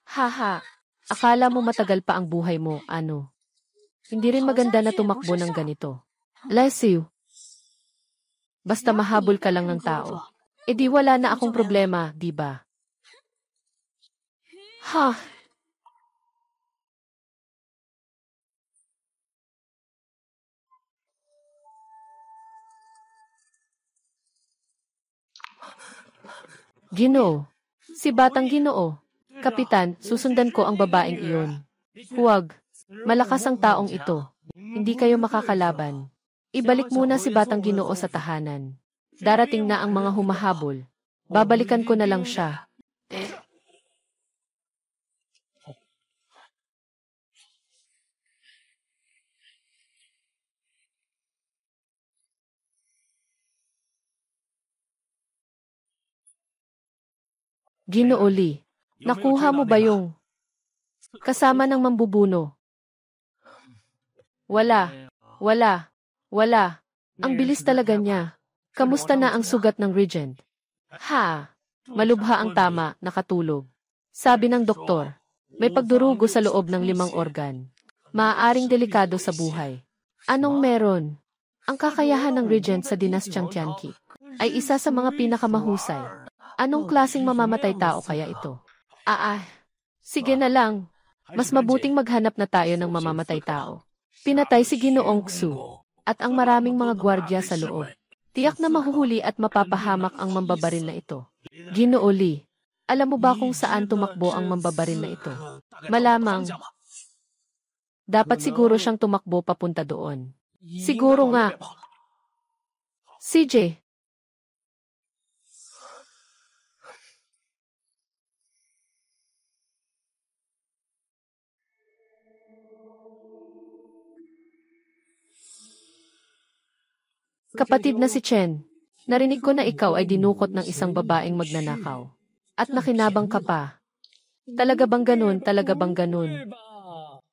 Haha. Akala mo matagal pa ang buhay mo, ano? Hindi rin maganda na tumakbo ng ganito. Bless you. Basta mahabol ka lang ng tao. E di wala na akong problema, di ba? Ha? Ginoo. Si Batang Ginoo. Kapitan, susundan ko ang babaeng iyon. Huwag. Malakas ang taong ito. Hindi kayo makakalaban. Ibalik muna si Batang Ginoo sa tahanan. Darating na ang mga humahabol. Babalikan ko na lang siya. Ginoo Li, nakuha mo ba yung kasama ng mambubuno? Wala. Ang bilis talaga niya. Kamusta na ang sugat ng Regent? Ha? Malubha ang tama, nakatulog. Sabi ng doktor, may pagdurugo sa loob ng 5 organ. Maaaring delikado sa buhay. Anong meron? Ang kakayahan ng Regent sa dinastyang Tianqi ay isa sa mga pinakamahusay. Anong klaseng mamamatay tao kaya ito? Sige na lang. Mas mabuting maghanap na tayo ng mamamatay tao. Pinatay si Ginoong Xu at ang maraming mga gwardiya sa loob. Tiyak na mahuhuli at mapapahamak ang mambabaril na ito. Ginoo Li, alam mo ba kung saan tumakbo ang mambabaril na ito? Malamang, dapat siguro siyang tumakbo papunta doon. Siguro nga. CJ. Kapatid na si Chen, narinig ko na ikaw ay dinukot ng isang babaeng magnanakaw. At nakinabang ka pa. Talaga bang ganun? Talaga bang ganun?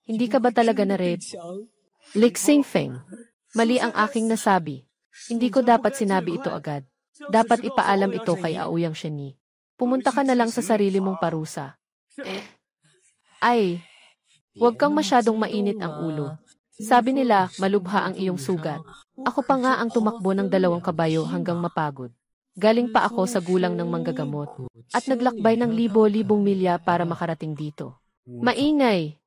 Hindi ka ba talaga na-rape? Lik Xingfeng, mali ang aking nasabi. Hindi ko dapat sinabi ito agad. Dapat ipaalam ito kay Aoyang Sheni. Pumunta ka na lang sa sarili mong parusa. Ay, huwag kang masyadong mainit ang ulo. Sabi nila, malubha ang iyong sugat. Ako pa nga ang tumakbo ng 2 kabayo hanggang mapagod. Galing pa ako sa gulang ng manggagamot. At naglakbay ng libo-libong milya para makarating dito. Maingay!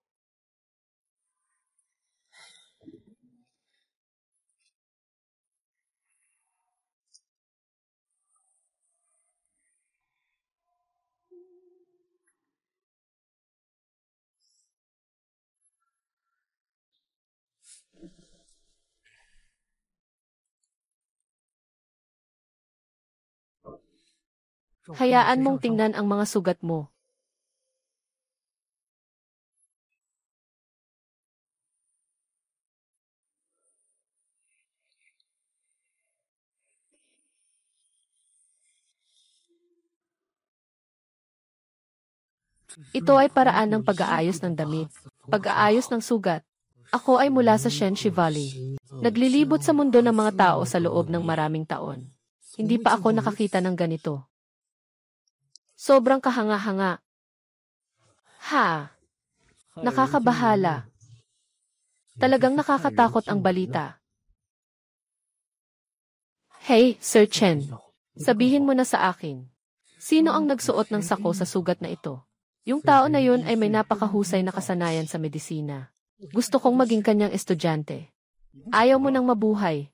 Hayaan mong tingnan ang mga sugat mo. Ito ay paraan ng pag-aayos ng damit, pag-aayos ng sugat. Ako ay mula sa Shenxi Valley. Naglilibot sa mundo ng mga tao sa loob ng maraming taon. Hindi pa ako nakakita ng ganito. Sobrang kahanga-hanga. Ha! Nakakabahala. Talagang nakakatakot ang balita. Hey, Sir Chen. Sabihin mo na sa akin. Sino ang nagsuot ng sako sa sugat na ito? Yung tao na yun ay may napakahusay na kasanayan sa medisina. Gusto kong maging kanyang estudyante. Ayaw mo nang mabuhay.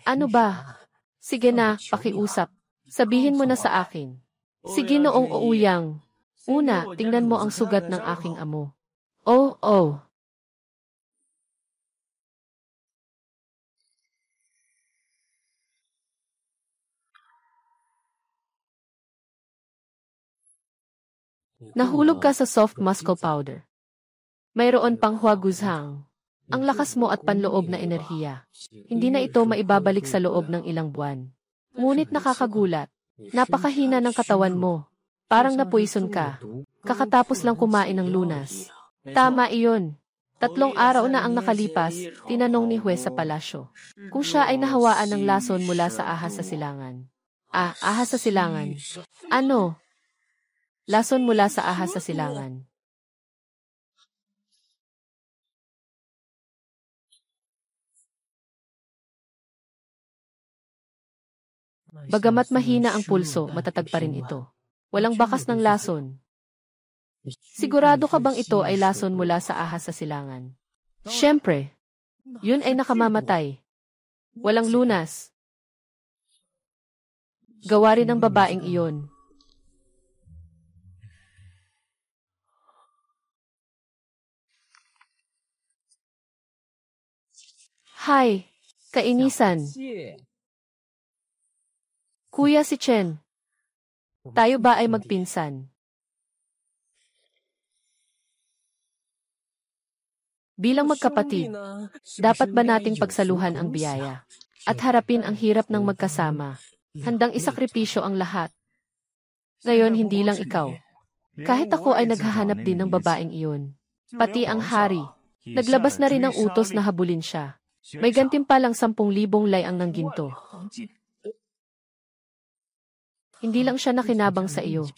Ano ba? Sige na, pakiusap. Sabihin mo na sa akin. Sige noong Ouyang. Una, tingnan mo ang sugat ng aking amo. Oh. Nahulog ka sa soft muscle powder. Mayroon pang huaguzhang. Ang lakas mo at panloob na enerhiya. Hindi na ito maibabalik sa loob ng ilang buwan. Ngunit nakakagulat. Napakahina ng katawan mo. Parang napuison ka. Kakatapos lang kumain ng lunas. Tama iyon. 3 araw na ang nakalipas, tinanong ni Hue sa palasyo. Kung siya ay nahawaan ng lason mula sa ahas sa silangan. Ahas sa silangan. Ano? Lason mula sa ahas sa silangan. Bagamat mahina ang pulso, matatag pa rin ito. Walang bakas ng lason. Sigurado ka bang ito ay lason mula sa ahas sa silangan? Siyempre. Yun ay nakamamatay. Walang lunas. Gawa rin ng babaeng iyon. Hay, kainisan. Kuya si Chen. Tayo ba ay magpinsan? Bilang magkapatid, dapat ba nating pagsaluhan ang biyaya at harapin ang hirap ng magkasama? Handang isakripisyo ang lahat. Ngayon hindi lang ikaw. Kahit ako ay naghahanap din ng babaeng iyon. Pati ang hari. Naglabas na rin ng utos na habulin siya. May gantimpalang 10,000 lay ang nangginto. Hindi lang siya nakinabang sa iyo.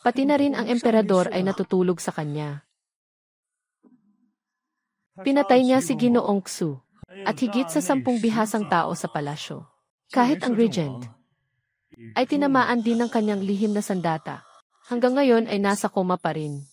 Pati na rin ang emperador ay natutulog sa kanya. Pinatay niya si Ginoong Xu at higit sa 10 bihasang tao sa palasyo. Kahit ang regent ay tinamaan din ng kanyang lihim na sandata. Hanggang ngayon ay nasa koma pa rin.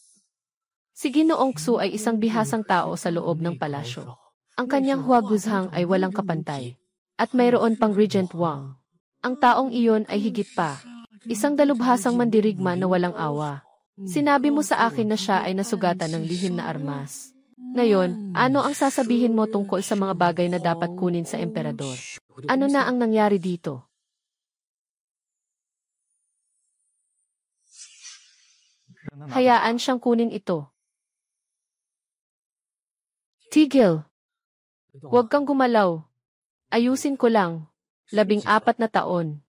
Si Ginoong Xu ay isang bihasang tao sa loob ng palasyo. Ang kanyang huaguzhang ay walang kapantay. At mayroon pang Regent Wang. Ang taong iyon ay higit pa. Isang dalubhasang mandirigma na walang awa. Sinabi mo sa akin na siya ay nasugatan ng lihim na armas. Ngayon, ano ang sasabihin mo tungkol sa mga bagay na dapat kunin sa emperador? Ano na ang nangyari dito? Hayaan siyang kunin ito. Tigil! Huwag kang gumalaw. Ayusin ko lang. 14 na taon.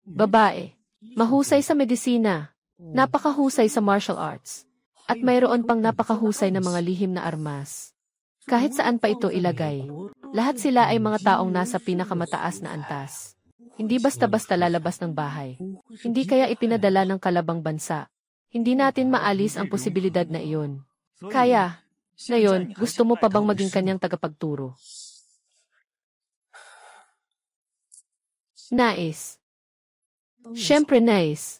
Babae. Mahusay sa medisina. Napakahusay sa martial arts. At mayroon pang napakahusay na mga lihim na armas. Kahit saan pa ito ilagay. Lahat sila ay mga taong nasa pinakamataas na antas. Hindi basta-basta lalabas ng bahay. Hindi kaya ipinadala ng kalabang bansa. Hindi natin maalis ang posibilidad na iyon. Kaya, ngayon, gusto mo pa bang maging kanyang tagapagturo? Nais. Siyempre nais.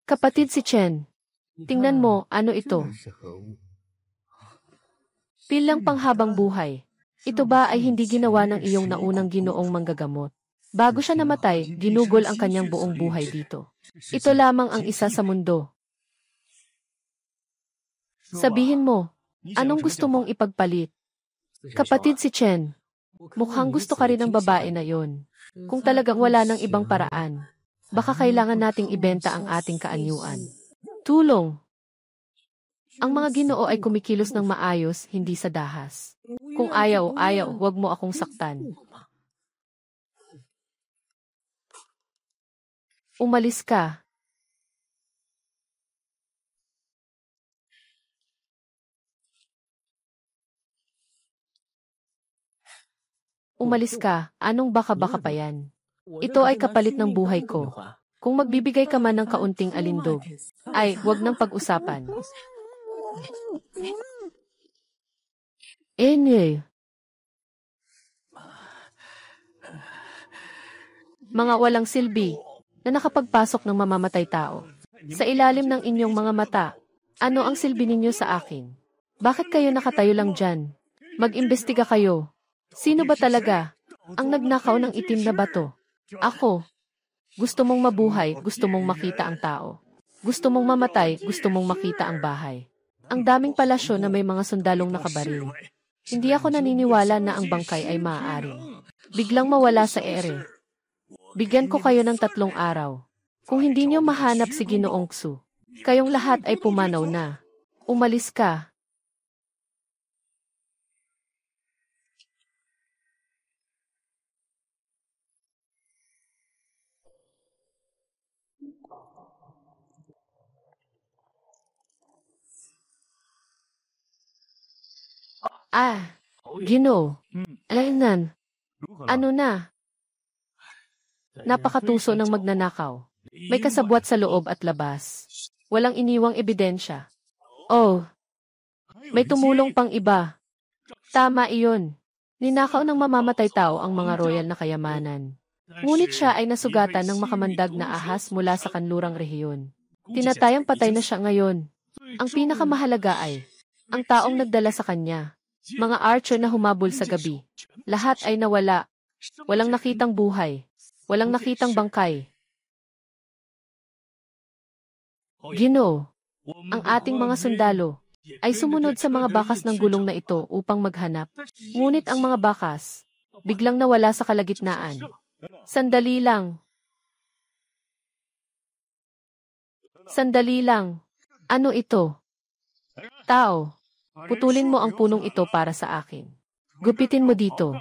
Kapatid si Chen. Tingnan mo, ano ito? Pilang panghabang buhay. Ito ba ay hindi ginawa ng iyong naunang ginoong manggagamot? Bago siya namatay, ginugol ang kanyang buong buhay dito. Ito lamang ang isa sa mundo. Sabihin mo, anong gusto mong ipagpalit? Kapatid si Chen, mukhang gusto ka rin ng babae na yon. Kung talagang wala ng ibang paraan, baka kailangan nating ibenta ang ating kaanyuan. Tulong! Ang mga ginoo ay kumikilos ng maayos, hindi sa dahas. Kung ayaw, huwag mo akong saktan. Umalis ka. Umalis ka, anong baka-baka pa yan? Ito ay kapalit ng buhay ko. Kung magbibigay ka man ng kaunting alindog, ay, huwag nang pag-usapan. Mga walang silbi, na nakapagpasok ng mamamatay tao. Sa ilalim ng inyong mga mata, ano ang silbi ninyo sa akin? Bakit kayo nakatayo lang dyan? Mag-imbestiga kayo. Sino ba talaga ang nagnakaw ng itim na bato? Ako. Gusto mong mabuhay, gusto mong makita ang tao. Gusto mong mamatay, gusto mong makita ang bahay. Ang daming palasyo na may mga sundalong nakabaril. Hindi ako naniniwala na ang bangkay ay maaaring biglang mawala sa ere. Bigyan ko kayo ng 3 araw. Kung hindi niyo mahanap si Ginoong Xu, kayong lahat ay pumanaw na. Umalis ka. Ginoo. Alainan. Ano na? Napakatuso ng magnanakaw. May kasabwat sa loob at labas. Walang iniwang ebidensya. Oh, may tumulong pang iba. Tama iyon. Ninakaw ng mamamatay tao ang mga royal na kayamanan. Ngunit siya ay nasugatan ng makamandag na ahas mula sa kanlurang rehiyon. Tinatayang patay na siya ngayon. Ang pinakamahalaga ay, ang taong nagdala sa kanya. Mga archer na humabol sa gabi. Lahat ay nawala. Walang nakitang buhay. Walang nakitang bangkay. Ginoo, ang ating mga sundalo ay sumunod sa mga bakas ng gulong na ito upang maghanap. Ngunit ang mga bakas biglang nawala sa kalagitnaan. Sandali lang. Sandali lang. Ano ito? Tao, putulin mo ang punong ito para sa akin. Gupitin mo dito.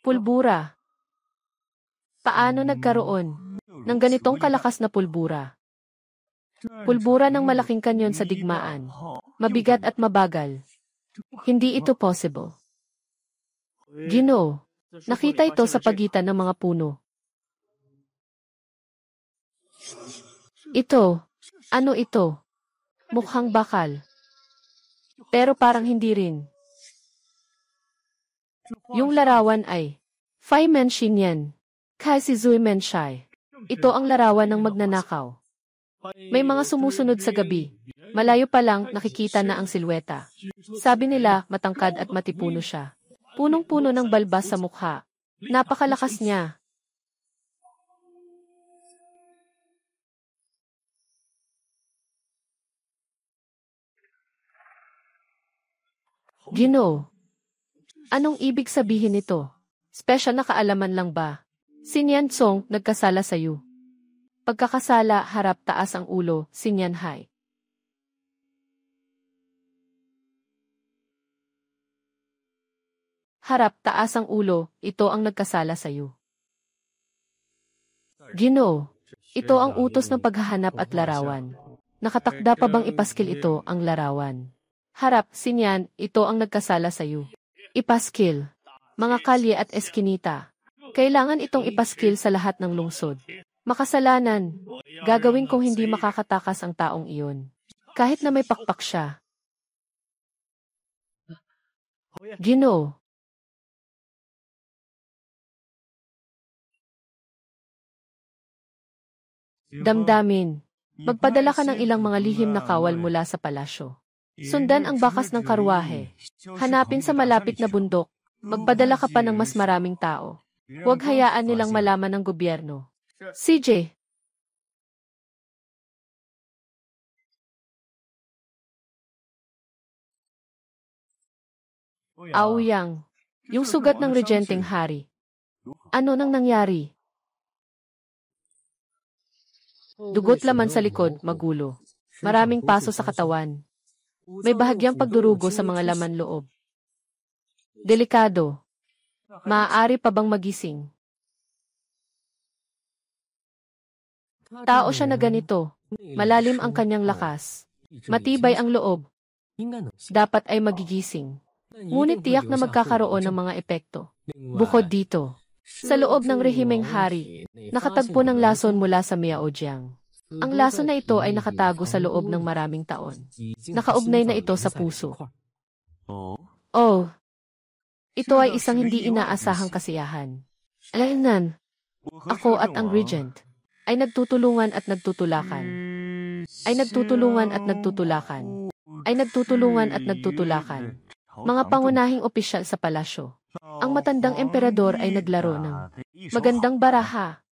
Pulbura. Paano nagkaroon ng ganitong kalakas na pulbura? Pulbura ng malaking kanyon sa digmaan. Mabigat at mabagal. Hindi ito possible. Ginoo, nakita ito sa pagitan ng mga puno. Ito, Ano ito? Mukhang bakal. Pero parang hindi rin. Yung larawan ay Fai Men Xin Yan, Kai Si Zui Men Shai. Ito ang larawan ng magnanakaw. May mga sumusunod sa gabi. Malayo pa lang nakikita na ang silweta. Sabi nila matangkad at matipuno siya. Punong-puno ng balbas sa mukha. Napakalakas niya. Ginoo. Anong ibig sabihin nito? Special na kaalaman lang ba? Si Nian Song nagkasala sa iyo. Pagkakasala harap taas ang ulo, si Nian Hai. Harap taas ang ulo, ito ang nagkasala sa iyo. Ginoo. Ito ang utos ng paghahanap at larawan. Nakatakda pa bang ipaskil ito ang larawan? Harap, si Nian, ito ang nagkasala sa iyo. Ipaskil. Mga kalye at eskinita. Kailangan itong ipaskil sa lahat ng lungsod. Makasalanan. Gagawin kong hindi makakatakas ang taong iyon. Kahit na may pakpak siya. Ginoo. Damdamin. Magpadala ka ng ilang mga lihim na kawal mula sa palasyo. Sundan ang bakas ng karwahe. Hanapin sa malapit na bundok. Magpadala ka pa ng mas maraming tao. Huwag hayaan nilang malaman ng gobyerno. CJ. Aoyang. Yung sugat ng regenteng hari. Ano nang nangyari? Dugot laman sa likod, magulo. Maraming paso sa katawan. May bahagyang pagdurugo sa mga laman loob. Delikado. Maaari pa bang magising? Tao siya na ganito. Malalim ang kanyang lakas. Matibay ang loob. Dapat ay magigising. Ngunit tiyak na magkakaroon ng mga epekto. Bukod dito, sa loob ng rehimeng hari, nakatagpo ng lason mula sa Miaojiang. Ang lason na ito ay nakatago sa loob ng maraming taon. Nakaugnay na ito sa puso. Oh, ito ay isang hindi inaasahang kasiyahan. Alaynan, ako at ang regent ay nagtutulungan at nagtutulakan. Ay nagtutulungan at nagtutulakan. Ay nagtutulungan at nagtutulakan. Mga pangunahing opisyal sa palasyo. Ang matandang emperador ay naglaro ng magandang baraha.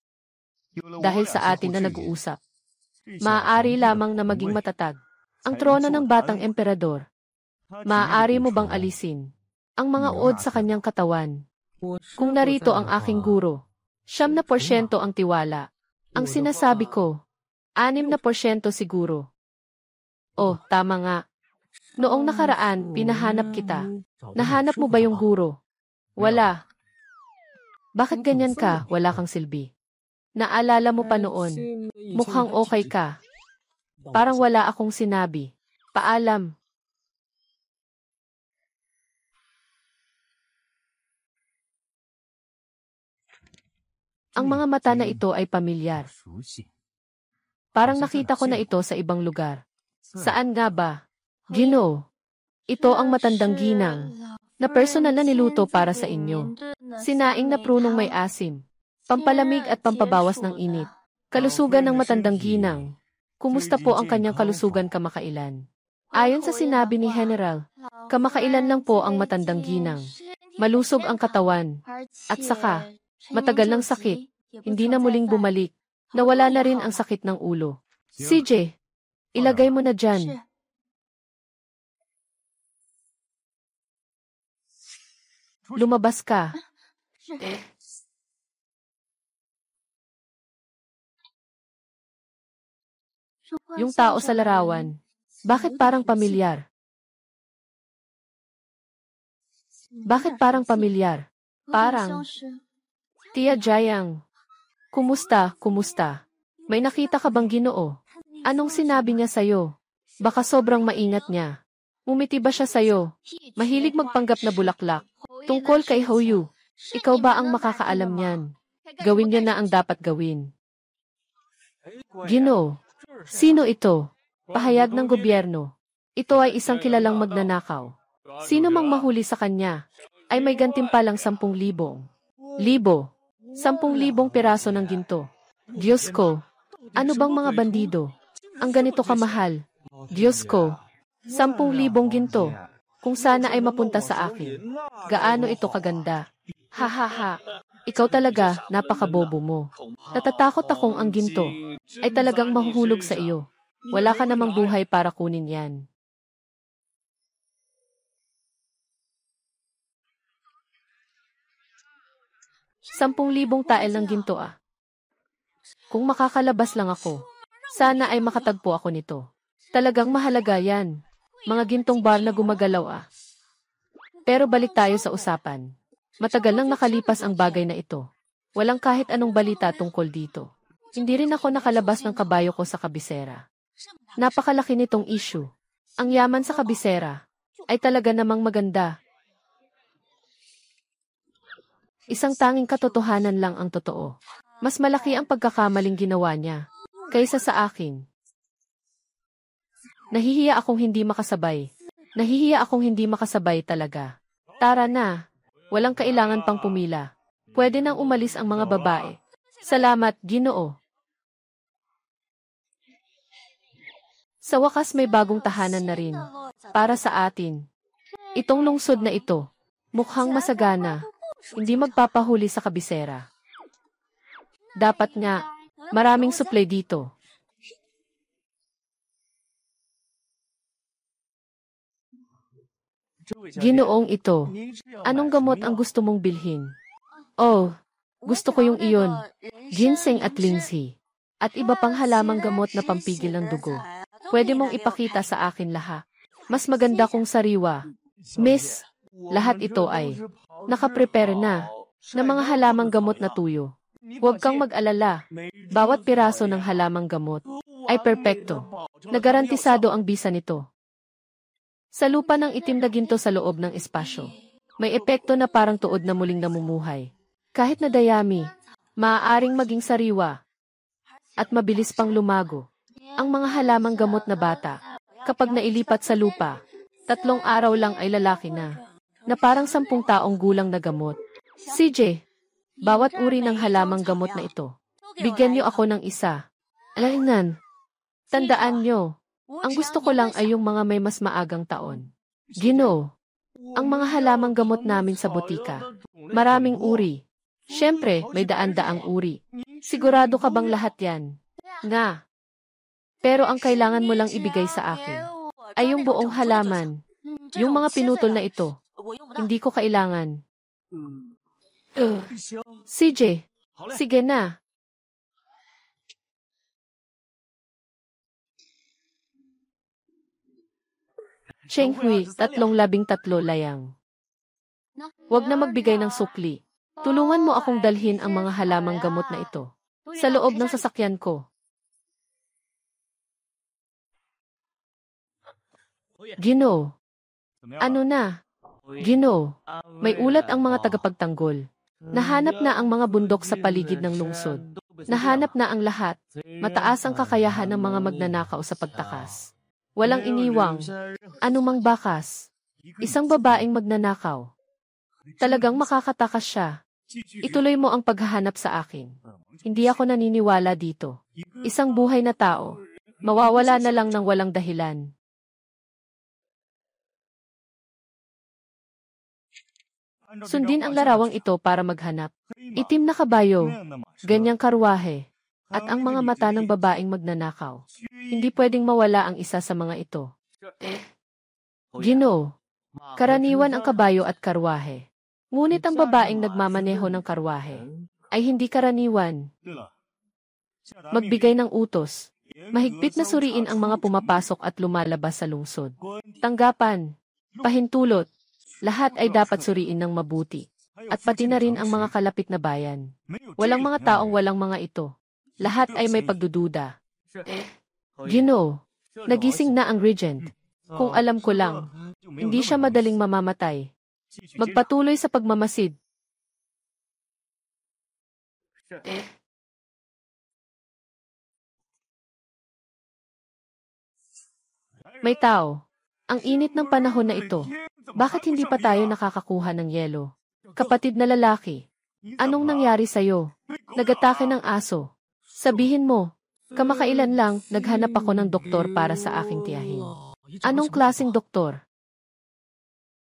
Dahil sa atin na nag-uusap, maaari lamang na maging matatag ang trono ng batang emperador. Maaari mo bang alisin ang mga uod sa kanyang katawan? Kung narito ang aking guro, 9% ang tiwala. Ang sinasabi ko, 6% siguro. Oh, tama nga. Noong nakaraan, pinahanap kita. Nahanap mo ba yung guro? Wala. Bakit ganyan ka? Wala kang silbi. Naalala mo pa noon. Mukhang okay ka. Parang wala akong sinabi. Paalam. Ang mga mata na ito ay pamilyar. Parang nakita ko na ito sa ibang lugar. Saan nga ba? Ginoo. Ito ang matandang ginang na personal na niluto para sa inyo. Sinaing na prunong may asim, pampalamig at pampabawas ng init. Kalusugan ng matandang ginang. Kumusta po ang kanyang kalusugan kamakailan? Ayon sa sinabi ni General, kamakailan lang po ang matandang ginang. Malusog ang katawan. At saka, matagal ng sakit, hindi na muling bumalik. Nawala na rin ang sakit ng ulo. CJ, ilagay mo na dyan. Lumabas ka. Yung tao sa larawan. Bakit parang pamilyar? Bakit parang pamilyar? Parang. Tia Jayang. Kumusta, kumusta? May nakita ka bang Ginoo? Anong sinabi niya sa'yo? Baka sobrang maingat niya. Umiti ba siya sa'yo? Mahilig magpanggap na bulaklak. Tungkol kay Houyu, ikaw ba ang makakaalam niyan? Gawin niya na ang dapat gawin. Ginoo, Sino ito? Pahayag ng gobyerno. Ito ay isang kilalang magnanakaw. Sino mang mahuli sa kanya ay may gantimpalang 10,000. 10,000 piraso ng ginto. Diyos ko, ano bang mga bandido? Ang ganito kamahal. Diyos ko, 10,000 ginto. Kung sana ay mapunta sa akin. Gaano ito kaganda. Ha ha ha. Ikaw talaga, napakabobo mo. Natatakot akong ang ginto ay talagang mahuhulog sa iyo. Wala ka namang buhay para kunin yan. 10,000 tael ng ginto ah. Kung makakalabas lang ako, sana ay makatagpo ako nito. Talagang mahalaga yan. Mga gintong bar na gumagalaw ah. Pero balik tayo sa usapan. Matagal nang nakalipas ang bagay na ito. Walang kahit anong balita tungkol dito. Hindi rin ako nakalabas ng kabayo ko sa kabisera. Napakalaki nitong issue. Ang yaman sa kabisera ay talaga namang maganda. Isang tanging katotohanan lang ang totoo. Mas malaki ang pagkakamaling ginawa niya kaysa sa akin. Nahihiya akong hindi makasabay. Nahihiya akong hindi makasabay talaga. Tara na. Walang kailangan pang pumila. Pwede nang umalis ang mga babae. Salamat, Ginoo. Sa wakas may bagong tahanan na rin. Para sa atin. Itong lungsod na ito, mukhang masagana. Hindi magpapahuli sa kabisera. Dapat nga, maraming supply dito. Ginoong ito, anong gamot ang gusto mong bilhin? Oh, gusto ko yung iyon, ginseng at linsi, at iba pang halamang gamot na pampigil ng dugo. Pwede mong ipakita sa akin lahat. Mas maganda kung sariwa. Miss, lahat ito ay nakaprepare na ng mga halamang gamot na tuyo. Huwag kang mag-alala. Bawat piraso ng halamang gamot ay perpekto. Nagarantisado ang bisa nito. Sa lupa ng itim na ginto sa loob ng espasyo, may epekto na parang tuod na muling namumuhay. Kahit na dayami, maaaring maging sariwa at mabilis pang lumago. Ang mga halamang gamot na bata, kapag nailipat sa lupa, 3 araw lang ay lalaki na parang 10 taong gulang na gamot. CJ, bawat uri ng halamang gamot na ito, bigyan niyo ako ng isa. Alainan, tandaan niyo, ang gusto ko lang ay yung mga may mas maagang taon. Ginoo, ang mga halamang gamot namin sa botika, maraming uri. Siyempre, may daan-daang uri. Sigurado ka bang lahat yan? Nga. Pero ang kailangan mo lang ibigay sa akin ay yung buong halaman. Yung mga pinutol na ito, hindi ko kailangan. CJ, sige na. Cheng Hui, 313 layang. Huwag na magbigay ng sukli. Tulungan mo akong dalhin ang mga halamang gamot na ito sa loob ng sasakyan ko. Ginoo. Ano na? Ginoo. May ulat ang mga tagapagtanggol. Nahanap na ang mga bundok sa paligid ng lungsod. Nahanap na ang lahat. Mataas ang kakayahan ng mga magnanakaw sa pagtakas. Walang iniwang anumang bakas. Isang babaeng magnanakaw. Talagang makakatakas siya. Ituloy mo ang paghahanap sa akin. Hindi ako naniniwala dito. Isang buhay na tao. Mawawala na lang ng walang dahilan. Sundin ang larawang ito para maghanap. Itim na kabayo, ganyang karwahe, at ang mga mata ng babaeng magnanakaw. Hindi pwedeng mawala ang isa sa mga ito. Ginoo, karaniwan ang kabayo at karwahe. Ngunit ang babaeng nagmamaneho ng karwahe ay hindi karaniwan. Magbigay ng utos. Mahigpit na suriin ang mga pumapasok at lumalabas sa lungsod. Tanggapan, pahintulot, lahat ay dapat suriin ng mabuti. At pati na rin ang mga kalapit na bayan. Walang mga taong walang mga ito. Lahat ay may pagdududa. Ginoo, nagising na ang regent. Kung alam ko lang, hindi siya madaling mamamatay. Magpatuloy sa pagmamasid. May tao. Ang init ng panahon na ito. Bakit hindi pa tayo nakakakuha ng yelo? Kapatid na lalaki. Anong nangyari sa'yo? Nagatake ng aso. Sabihin mo, kamakailan lang, naghanap ako ng doktor para sa aking tiyahin. Anong klaseng doktor?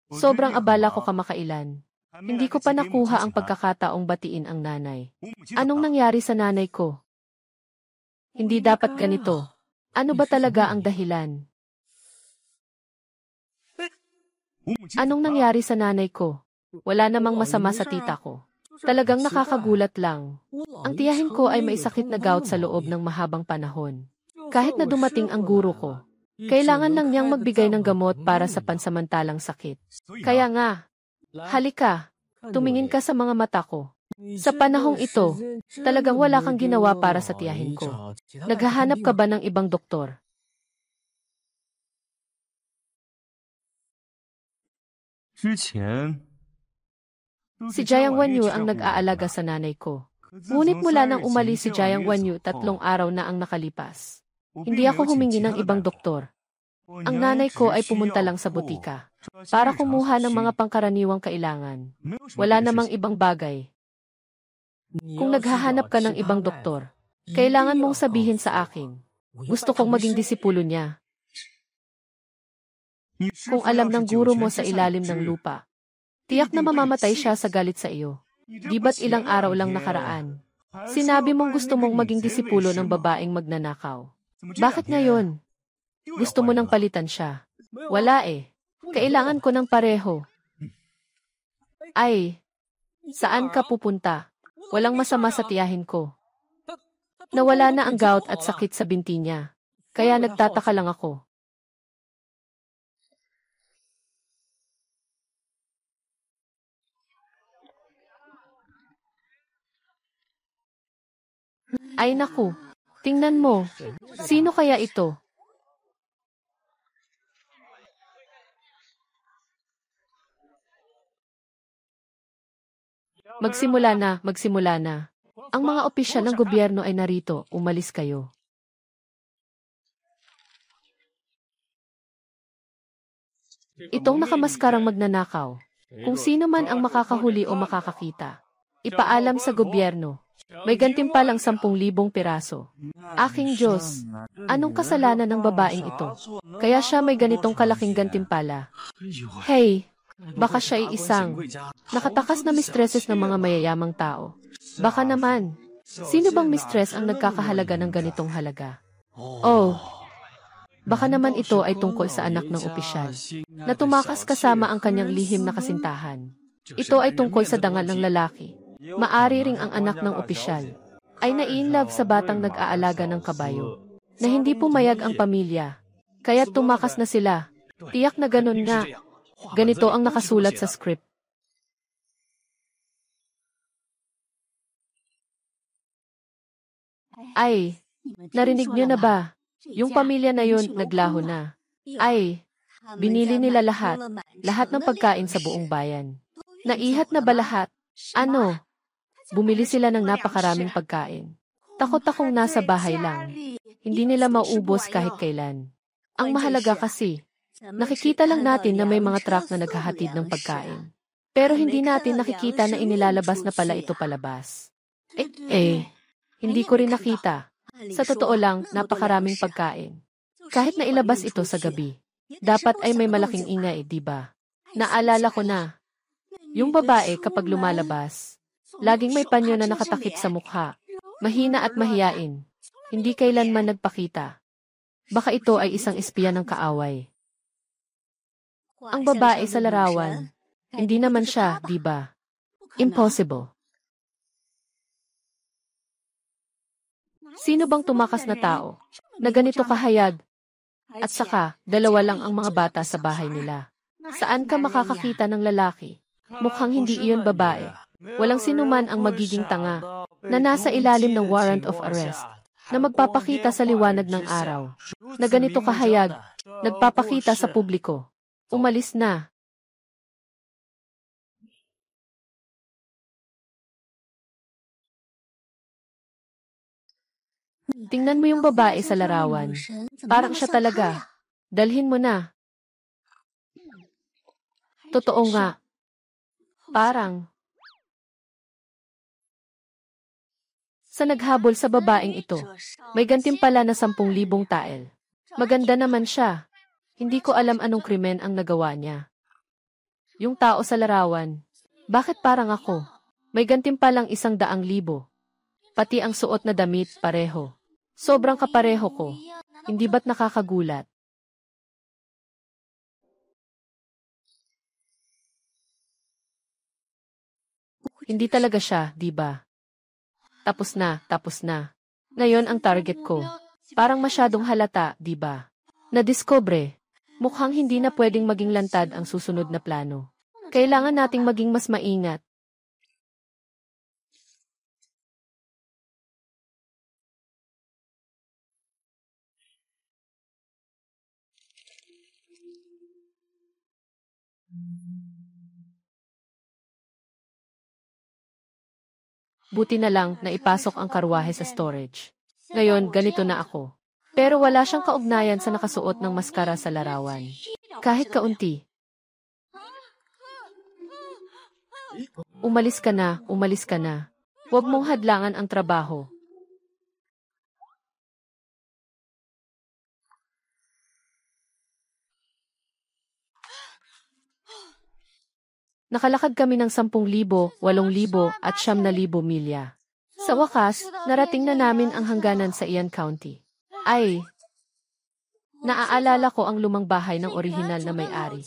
Sobrang abala ko kamakailan. Hindi ko pa nakuha ang pagkakataong batiin ang nanay. Anong nangyari sa nanay ko? Hindi dapat ganito. Ano ba talaga ang dahilan? Anong nangyari sa nanay ko? Wala namang masama sa tita ko. Talagang nakakagulat lang. Ang tiyahin ko ay may sakit na gout sa loob ng mahabang panahon. Kahit na dumating ang guro ko, kailangan lang niyang magbigay ng gamot para sa pansamantalang sakit. Kaya nga, halika, tumingin ka sa mga mata ko. Sa panahong ito, talagang wala kang ginawa para sa tiyahin ko. Naghahanap ka ba ng ibang doktor? Si Jiang Wanyu ang nag-aalaga sa nanay ko. Ngunit mula nang umalis si Jiang Wanyu, 3 araw na ang nakalipas. Hindi ako humingi ng ibang doktor. Ang nanay ko ay pumunta lang sa butika para kumuha ng mga pangkaraniwang kailangan. Wala namang ibang bagay. Kung naghahanap ka ng ibang doktor, kailangan mong sabihin sa akin. Gusto kong maging disipulo niya. Kung alam ng guro mo sa ilalim ng lupa, tiyak na mamamatay siya sa galit sa iyo. Di ba't ilang araw lang nakaraan? Sinabi mong gusto mong maging disipulo ng babaeng magnanakaw. Bakit ngayon? Gusto mo nang palitan siya? Wala eh. Kailangan ko ng pareho. Ay, saan ka pupunta? Walang masama sa tiyahin ko. Nawala na ang gout at sakit sa binti niya. Kaya nagtataka lang ako. Ay naku, tingnan mo. Sino kaya ito? Magsimula na, magsimula na. Ang mga opisyal ng gobyerno ay narito, umalis kayo. Itong nakamaskarang magnanakaw. Kung sino man ang makakahuli o makakakita, ipaalam sa gobyerno. May gantimpalang 10,000 piraso. Aking Diyos, anong kasalanan ng babaeng ito? Kaya siya may ganitong kalaking gantimpala. Hey, baka siya ay isang nakatakas na mistresses ng mga mayayamang tao. Baka naman, sino bang mistress ang nagkakahalaga ng ganitong halaga? Oh, baka naman ito ay tungkol sa anak ng opisyal na tumakas kasama ang kanyang lihim na kasintahan. Ito ay tungkol sa dangal ng lalaki. Maari ring ang anak ng opisyal ay nai-inlove sa batang nag-aalaga ng kabayo na hindi pumayag ang pamilya. Kaya tumakas na sila. Tiyak na ganun nga. Ganito ang nakasulat sa script. Ay, narinig niyo na ba? Yung pamilya na yun naglaho na. Ay, binili nila lahat ng pagkain sa buong bayan. Naihat na ba lahat? Ano? Bumili sila ng napakaraming pagkain. Takot akong nasa bahay lang. Hindi nila maubos kahit kailan. Ang mahalaga kasi, nakikita lang natin na may mga truck na naghahatid ng pagkain. Pero hindi natin nakikita na inilalabas na pala ito palabas. Hindi ko rin nakita. Sa totoo lang, napakaraming pagkain. Kahit na ilabas ito sa gabi, dapat ay may malaking ingay, di ba? Naalala ko na, yung babae kapag lumalabas, laging may panyo na nakatakip sa mukha. Mahina at mahiyain. Hindi kailanman nagpakita. Baka ito ay isang espiya ng kaaway. Ang babae sa larawan, hindi naman siya, di ba? Impossible. Sino bang tumakas na tao na ganito kahayag? At saka, 2 lang ang mga bata sa bahay nila. Saan ka makakakita ng lalaki? Mukhang hindi iyon babae. Walang sinuman ang magiging tanga na nasa ilalim ng warrant of arrest na magpapakita sa liwanag ng araw na ganito kahayag, nagpapakita sa publiko. Umalis na. Tingnan mo yung babae sa larawan. Parang siya talaga. Dalhin mo na. Totoo nga. Parang. Sa naghabol sa babaeng ito, may gantimpala na 10,000 tael. Maganda naman siya. Hindi ko alam anong krimen ang nagawa niya. Yung tao sa larawan. Bakit parang ako? May gantimpalang 100,000. Pati ang suot na damit, pareho. Sobrang kapareho ko. Hindi ba't nakakagulat? Hindi talaga siya, di ba? Tapos na, tapos na. Ngayon ang target ko. Parang masyadong halata, di ba? Nadiskubre. Mukhang hindi na pwedeng maging lantad ang susunod na plano. Kailangan nating maging mas maingat. Buti na lang na ipasok ang karwahe sa storage. Ngayon, ganito na ako. Pero wala siyang kaugnayan sa nakasuot ng maskara sa larawan. Kahit kaunti. Umalis ka na, umalis ka na. Huwag mong hadlangan ang trabaho. Nakalakad kami ng 10,000, 8,000 at 9,000 milya. Sa wakas, narating na namin ang hangganan sa Ian County. Ay! Naaalala ko ang lumang bahay ng orihinal na may-ari.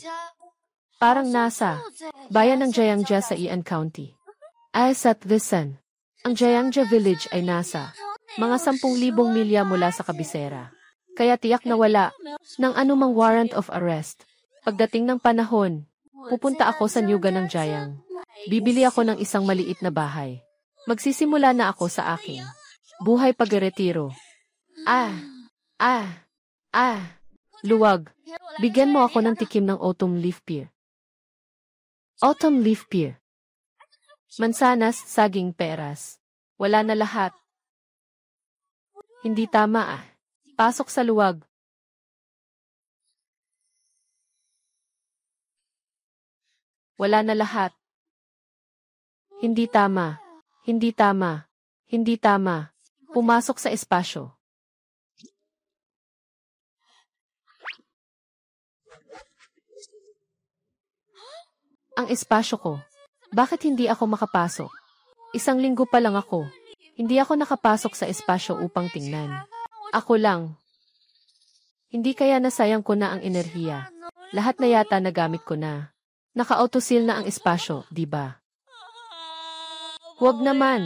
Parang nasa bayan ng Jayangja sa Ian County. Ay Sat Visan. Ang Jayangja Village ay nasa mga 10,000 milya mula sa kabisera. Kaya tiyak na wala ng anumang warrant of arrest. Pagdating ng panahon, pupunta ako sa Nyuga ng Jayang. Bibili ako ng isang maliit na bahay. Magsisimula na ako sa aking buhay pagretiro. Luwag. Bigyan mo ako ng tikim ng autumn leaf pear. Autumn leaf pear. Mansanas, saging, peras. Wala na lahat. Hindi tama. Pasok sa luwag. Wala na lahat. Hindi tama. Hindi tama. Hindi tama. Pumasok sa espasyo. Ang espasyo ko. Bakit hindi ako makapasok? 1 linggo pa lang ako. Hindi ako nakapasok sa espasyo upang tingnan. Ako lang. Hindi kaya nasayang ko na ang enerhiya. Lahat na yata nagamit ko na. Naka-autosil na ang espasyo, di ba? Huwag naman.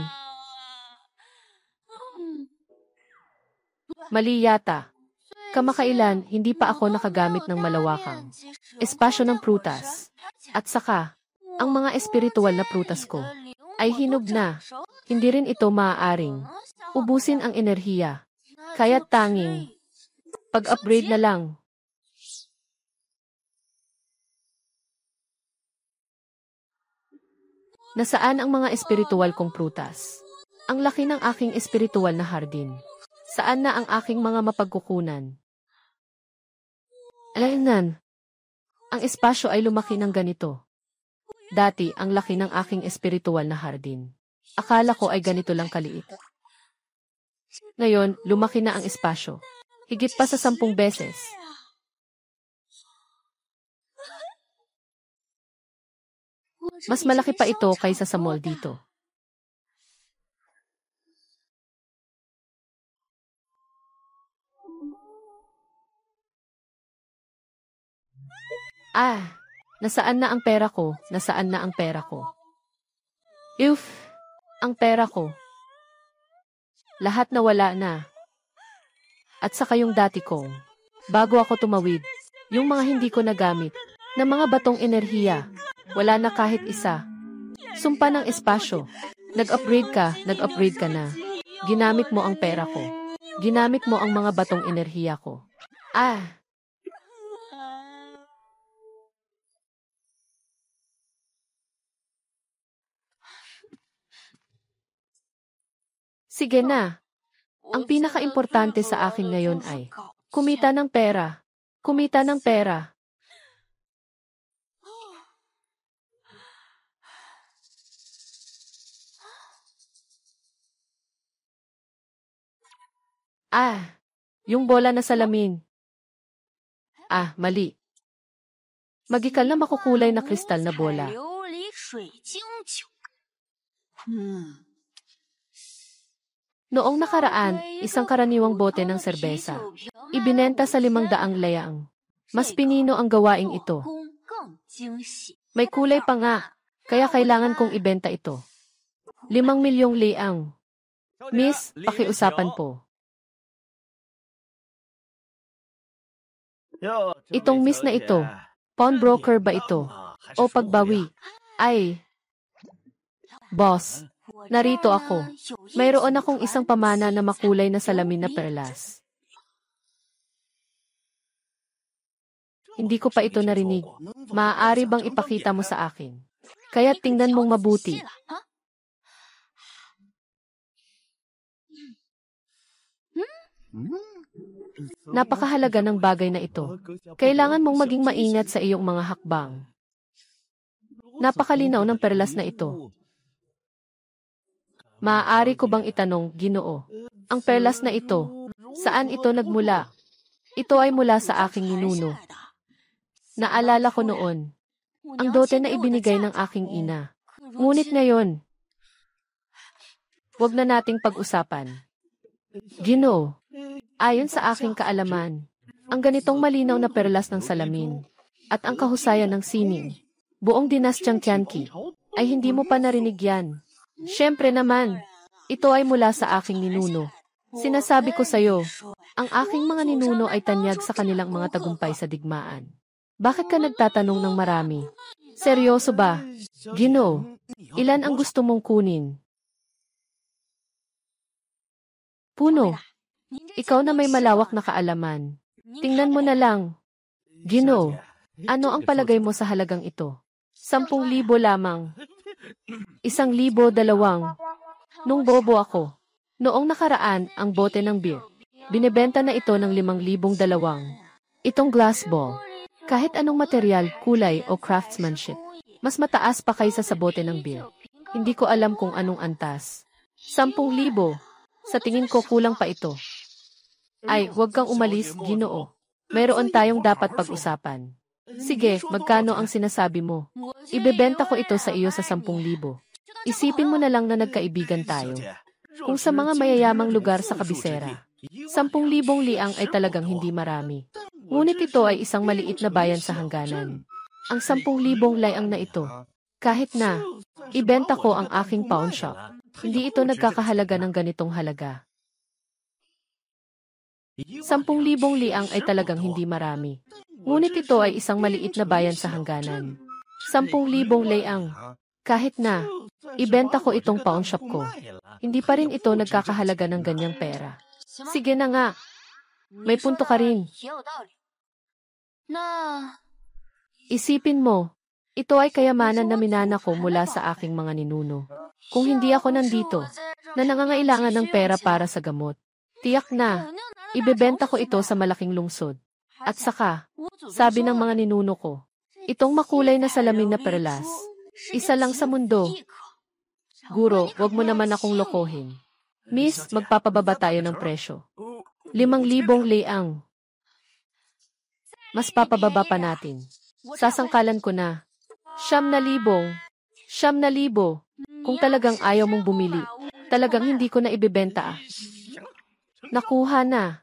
Mali yata. Kamakailan, hindi pa ako nakagamit ng malawakang espasyo ng prutas. At saka, ang mga espiritual na prutas ko ay hinog na. Hindi rin ito maaaring ubusin ang enerhiya. Kaya't tanging pag-upgrade na lang. Nasaan ang mga espiritual kong prutas? Ang laki ng aking espiritual na hardin. Saan na ang aking mga mapagkukunan? Alaynan. Ang espasyo ay lumaki ng ganito. Dati, ang laki ng aking espiritual na hardin. Akala ko ay ganito lang kaliit. Ngayon, lumaki na ang espasyo. Higit pa sa 10 beses. Mas malaki pa ito kaysa sa mall dito. Nasaan na ang pera ko? Nasaan na ang pera ko? Ang pera ko. Lahat nawala na. At saka yung dati kong, bago ako tumawid, yung mga hindi ko nagamit, na mga batong enerhiya, wala na kahit isa. Sumpa ng espasyo. Nag-upgrade ka na. Ginamit mo ang pera ko. Ginamit mo ang mga batong enerhiya ko. Sige na. Ang pinaka-importante sa akin ngayon ay kumita ng pera. Kumita ng pera. Yung bola na salamin. Mali. Magikal na makukulay na kristal na bola. Noong nakaraan, isang karaniwang bote ng serbesa. Ibinenta sa 500 layang. Mas pinino ang gawaing ito. May kulay pa nga, kaya kailangan kong ibenta ito. 5 milyong layang. Miss, pakiusapan po. Itong miss na ito, pawnbroker ba ito? O pagbawi? Boss, narito ako. Mayroon akong isang pamana na makulay na salamin na perlas. Hindi ko pa ito narinig. Maaari bang ipakita mo sa akin? Kaya tingnan mong mabuti. Napakahalaga ng bagay na ito. Kailangan mong maging maingat sa iyong mga hakbang. Napakalinaw ng perlas na ito. Maaari ko bang itanong, Ginoo? Ang perlas na ito, saan ito nagmula? Ito ay mula sa aking ninuno. Naalala ko noon, ang dote na ibinigay ng aking ina. Ngunit ngayon, huwag na nating pag-usapan. Ginoo, ayon sa aking kaalaman, ang ganitong malinaw na perlas ng salamin at ang kahusayan ng sining, buong dinastyang Tianqi, ay hindi mo pa narinig yan. Siyempre naman, ito ay mula sa aking ninuno. Sinasabi ko sa'yo, ang aking mga ninuno ay tanyag sa kanilang mga tagumpay sa digmaan. Bakit ka nagtatanong ng marami? Seryoso ba? Ginoo, ilan ang gusto mong kunin? Puno, ikaw na may malawak na kaalaman. Tingnan mo na lang. Ginoo, ano ang palagay mo sa halagang ito? 10,000 lamang. 1,200. Nung bobo ako, noong nakaraan ang bote ng beer, binebenta na ito ng 5,200. Itong glass ball, kahit anong material, kulay o craftsmanship, mas mataas pa kaysa sa bote ng beer. Hindi ko alam kung anong antas. 10,000. Sa tingin ko kulang pa ito. Huwag kang umalis, Ginoo. Mayroon tayong dapat pag-usapan. Sige, magkano ang sinasabi mo? Ibebenta ko ito sa iyo sa 10,000. Isipin mo na lang na nagkaibigan tayo. Kung sa mga mayayamang lugar sa kabisera, 10,000 liang ay talagang hindi marami. Ngunit ito ay isang maliit na bayan sa hangganan. Ang 10,000 layang na ito, kahit na ibenta ko ang aking pawn shop, hindi ito nagkakahalaga ng ganitong halaga. 10,000 liang ay talagang hindi marami. Ngunit ito ay isang maliit na bayan sa hangganan. 10,000 layang. Kahit na ibenta ko itong pawn shop ko, hindi pa rin ito nagkakahalaga ng ganyang pera. Sige na nga. May punto ka rin. Isipin mo, ito ay kayamanan na minana ko mula sa aking mga ninuno. Kung hindi ako nandito, na nangangailangan ng pera para sa gamot, tiyak na, ibebenta ko ito sa malaking lungsod. At saka, sabi ng mga ninuno ko, itong makulay na salamin na perlas, isa lang sa mundo. Guro, wag mo naman akong lokohin. Miss, magpapababa tayo ng presyo. 5,000 layang. Mas papababa pa natin. Sasangkalan ko na. 9,000. 9,000. Kung talagang ayaw mong bumili, talagang hindi ko na ibebenta. Nakuha na.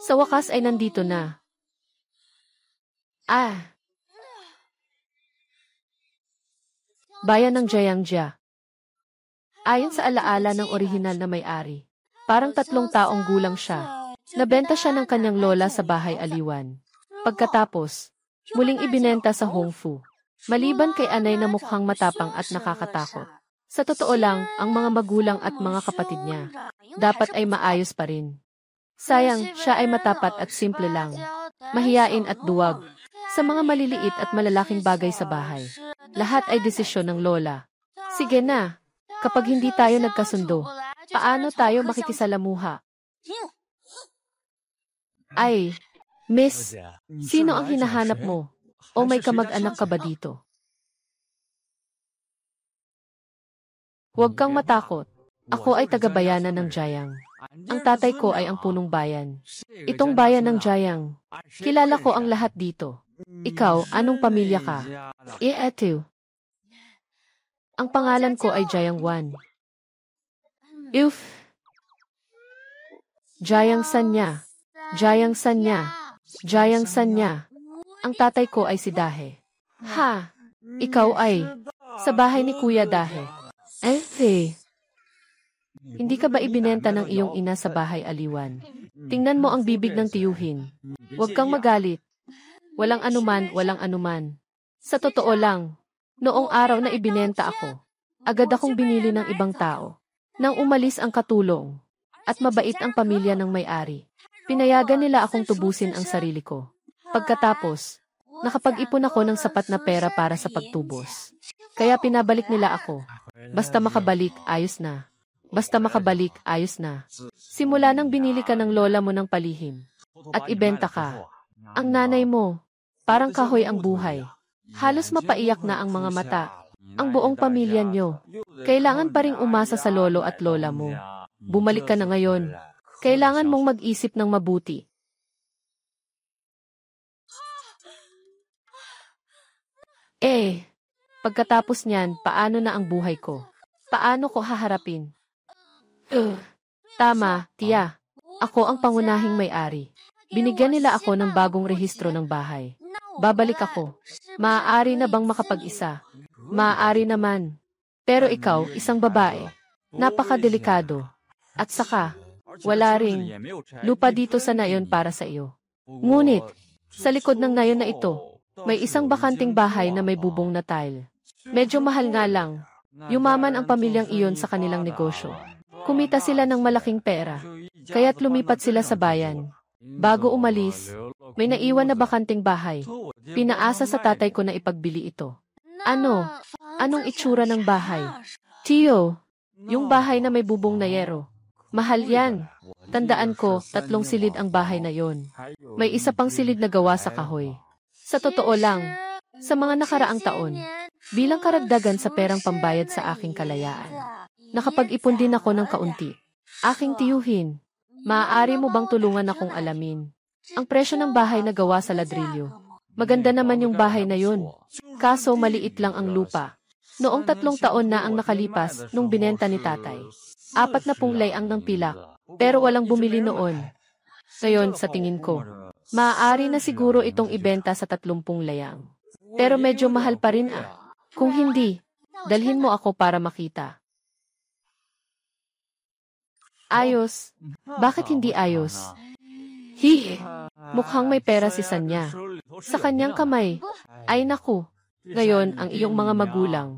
Sa wakas ay nandito na. Bayan ng Jiangxia. Ayon sa alaala ng orihinal na may-ari, parang 3 taong gulang siya. Nabenta siya ng kanyang lola sa bahay aliwan. Pagkatapos, muling ibinenta sa Hongfu. Maliban kay Anay na mukhang matapang at nakakatakot. Sa totoo lang, ang mga magulang at mga kapatid niya, dapat ay maayos pa rin. Sayang, siya ay matapat at simple lang. Mahiyain at duwag. Sa mga maliliit at malalaking bagay sa bahay, lahat ay desisyon ng lola. Sige na, kapag hindi tayo nagkasundo, Paano tayo makikisalamuha? Ay, miss, sino ang hinahanap mo? O may kamag-anak ka ba dito? Huwag kang matakot. Ako ay taga-bayanan ng Jayang. Ang tatay ko ay ang punong bayan. Itong bayan ng Jayang. Kilala ko ang lahat dito. Ikaw, anong pamilya ka? Eto. Ang pangalan ko ay Jayang Wan. Uf. Jayang Sanya. Jayang Sanya. Jayang Sanya. Ang tatay ko ay si Dahe. Ha? Ikaw ay sa bahay ni Kuya Dahe. Hindi ka ba ibinenta ng iyong ina sa bahay aliwan? Tingnan mo ang bibig ng tiyuhin. Huwag kang magalit. Walang anuman, walang anuman. Sa totoo lang, noong araw na ibinenta ako, agad akong binili ng ibang tao. Nang umalis ang katulong, at mabait ang pamilya ng may-ari, pinayagan nila akong tubusin ang sarili ko. Pagkatapos, nakapag-ipon ako ng sapat na pera para sa pagtubos. Kaya pinabalik nila ako. Basta makabalik, ayos na. Basta makabalik, ayos na. Simula nang binili ka ng lola mo ng palihim. At ibenta ka. Ang nanay mo, parang kahoy ang buhay. Halos mapaiyak na ang mga mata. Ang buong pamilya nyo. Kailangan pa ring umasa sa lolo at lola mo. Bumalik ka na ngayon. Kailangan mong mag-isip ng mabuti. Pagkatapos niyan, paano na ang buhay ko? Paano ko haharapin? Tama, tiya. Ako ang pangunahing may-ari. Binigyan nila ako ng bagong rehistro ng bahay. Babalik ako. Maaari na bang makapag-isa? Maaari naman. Pero ikaw, isang babae. Napakadelikado. At saka, wala ring lupa dito sa nayon para sa iyo. Ngunit, sa likod ng nayon na ito, may isang bakanting bahay na may bubong na tile. Medyo mahal nga lang. Yumaman ang pamilyang iyon sa kanilang negosyo. Kumita sila ng malaking pera, kaya't lumipat sila sa bayan. Bago umalis, may naiwan na bakanting bahay. Pinaasa sa tatay ko na ipagbili ito. Ano? Anong itsura ng bahay? Tiyo, yung bahay na may bubong na yero. Mahal yan. Tandaan ko, 3 silid ang bahay na yon. May isa pang silid na gawa sa kahoy. Sa totoo lang, sa mga nakaraang taon, bilang karagdagan sa perang pambayad sa aking kalayaan, nakapag-ipon din ako ng kaunti. Aking tiyuhin, maaari mo bang tulungan akong alamin ang presyo ng bahay na gawa sa ladrilyo? Maganda naman yung bahay na yun. Kaso maliit lang ang lupa. Noong 3 taon na ang nakalipas nung binenta ni tatay. 40 layang ng pilak, pero walang bumili noon. Ngayon, sa tingin ko, maaari na siguro itong ibenta sa 30 layang. Pero medyo mahal pa rin ah. Kung hindi, dalhin mo ako para makita. Ayos. Bakit hindi ayos? Mukhang may pera si Sanya. Sa kanyang kamay. Ay naku. Ngayon, ang iyong mga magulang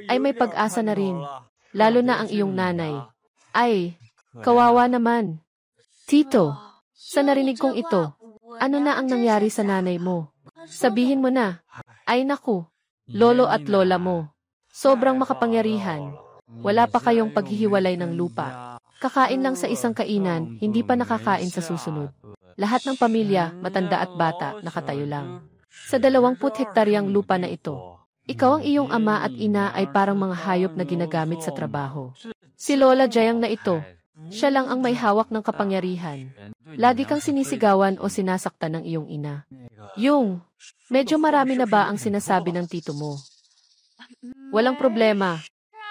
ay may pag-asa na rin. Lalo na ang iyong nanay. Ay, kawawa naman. Tito, sa narinig kong ito, ano na ang nangyari sa nanay mo? Sabihin mo na. Ay naku, lolo at lola mo. Sobrang makapangyarihan. Wala pa kayong paghihiwalay ng lupa. Kakain lang sa isang kainan, hindi pa nakakain sa susunod. Lahat ng pamilya, matanda at bata, nakatayo lang. Sa 20 hektaryang lupa na ito, ikaw ang iyong ama at ina ay parang mga hayop na ginagamit sa trabaho. Si Lola Jayang na ito, siya lang ang may hawak ng kapangyarihan. Lagi kang sinisigawan o sinasaktan ng iyong ina. Medyo marami na ba ang sinasabi ng tito mo? Walang problema.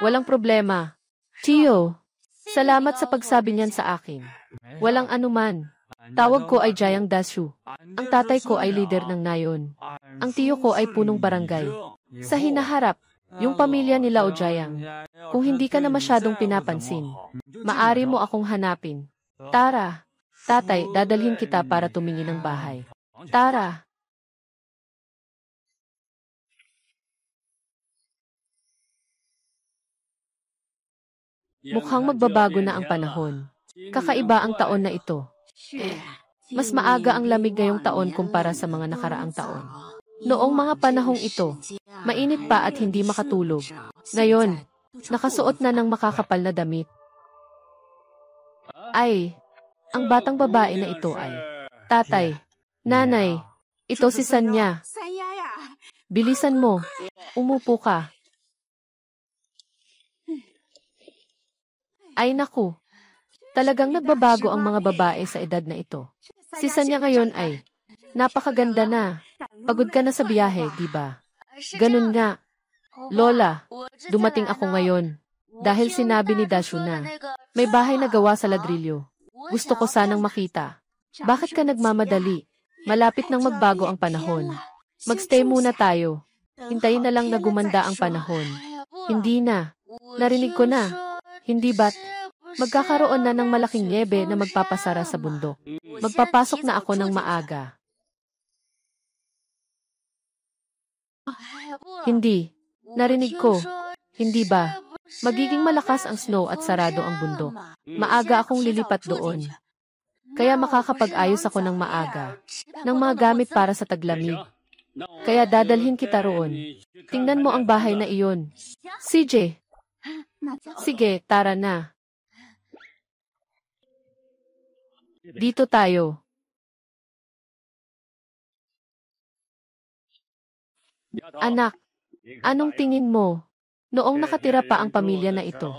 Walang problema. Tiyo, salamat sa pagsabi niyan sa akin. Walang anuman. Tawag ko ay Jayang Dashu. Ang tatay ko ay leader ng nayon. Ang tiyo ko ay punong barangay. Sa hinaharap, yung pamilya ni Lao Jayang. Kung hindi ka na masyadong pinapansin, maari mo akong hanapin. Tara, tatay, dadalhin kita para tumingin ng bahay. Tara. Mukhang magbabago na ang panahon. Kakaiba ang taon na ito. Mas maaga ang lamig ngayong taon kumpara sa mga nakaraang taon. Noong mga panahong ito, mainit pa at hindi makatulog. Ngayon, nakasuot na ng makakapal na damit. Ay, ang batang babae na ito ay, tatay, nanay, ito si Sanya. Bilisan mo, umupo ka. Ay naku, talagang nagbabago ang mga babae sa edad na ito. Si Sanya ngayon ay, napakaganda na. Pagod ka na sa biyahe, di ba? Ganun nga. Lola, dumating ako ngayon. Dahil sinabi ni Dashu na, may bahay na gawa sa ladrilyo. Gusto ko sanang makita. Bakit ka nagmamadali? Malapit nang magbago ang panahon. Magstay muna tayo. Hintayin na lang na gumanda ang panahon. Hindi na. Narinig ko na. Hindi ba't? Magkakaroon na ng malaking niebe na magpapasara sa bundok. Magpapasok na ako ng maaga. Hindi. Narinig ko. Hindi ba? Magiging malakas ang snow at sarado ang bundok. Maaga akong lilipat doon. Kaya makakapag-ayos ako ng maaga. Ng mga gamit para sa taglamig. Kaya dadalhin kita roon. Tingnan mo ang bahay na iyon. CJ. Sige, tara na. Dito tayo. Anak, anong tingin mo? Noong nakatira pa ang pamilya na ito,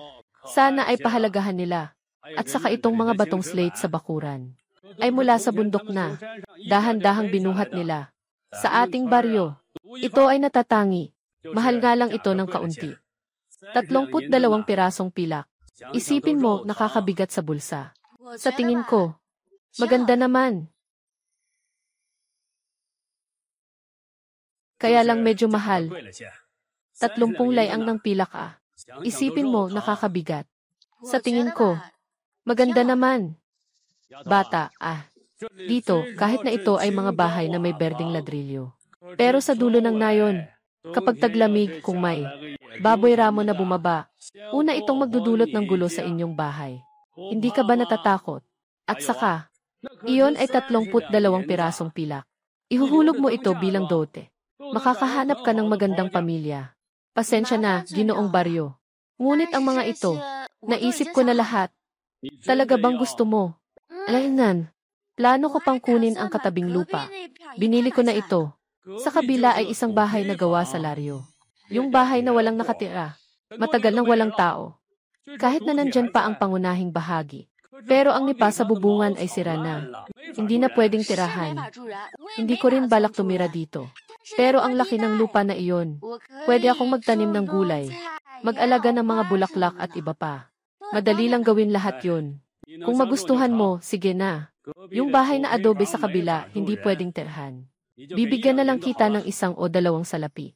sana ay pahalagahan nila. At saka itong mga batong slate sa bakuran ay mula sa bundok na. Dahan-dahang binuhat nila. Sa ating baryo, ito ay natatangi. Mahal nga lang ito ng kaunti. 32 pirasong pilak. Isipin mo, nakakabigat sa bulsa. Sa tingin ko, maganda naman. Kaya lang medyo mahal. 30 layang ng pilak ah. Isipin mo, nakakabigat. Sa tingin ko, maganda naman. Bata, ah. Dito, kahit na ito ay mga bahay na may berdeng ladrilyo. Pero sa dulo ng nayon, kapag taglamig, kung may baboy ramo na bumaba, una itong magdudulot ng gulo sa inyong bahay. Hindi ka ba natatakot? At saka, iyon ay 32 pirasong pilak. Ihuhulog mo ito bilang dote. Makakahanap ka ng magandang pamilya. Pasensya na, Ginoong Baryo. Ngunit ang mga ito, naisip ko na lahat. Talaga bang gusto mo? Alaynan, plano ko pang kunin ang katabing lupa. Binili ko na ito. Sa kabila ay isang bahay na gawa sa laryo. Yung bahay na walang nakatira. Matagal nang walang tao. Kahit na nandyan pa ang pangunahing bahagi. Pero ang nipa sa bubungan ay sira na. Hindi na pwedeng tirahan. Hindi ko rin balak tumira dito. Pero ang laki ng lupa na iyon. Pwede akong magtanim ng gulay. Mag-alaga ng mga bulaklak at iba pa. Madali lang gawin lahat yun. Kung magustuhan mo, sige na. Yung bahay na adobe sa kabila, hindi pwedeng tirhan. Bibigyan na lang kita ng 1 o 2 salapi.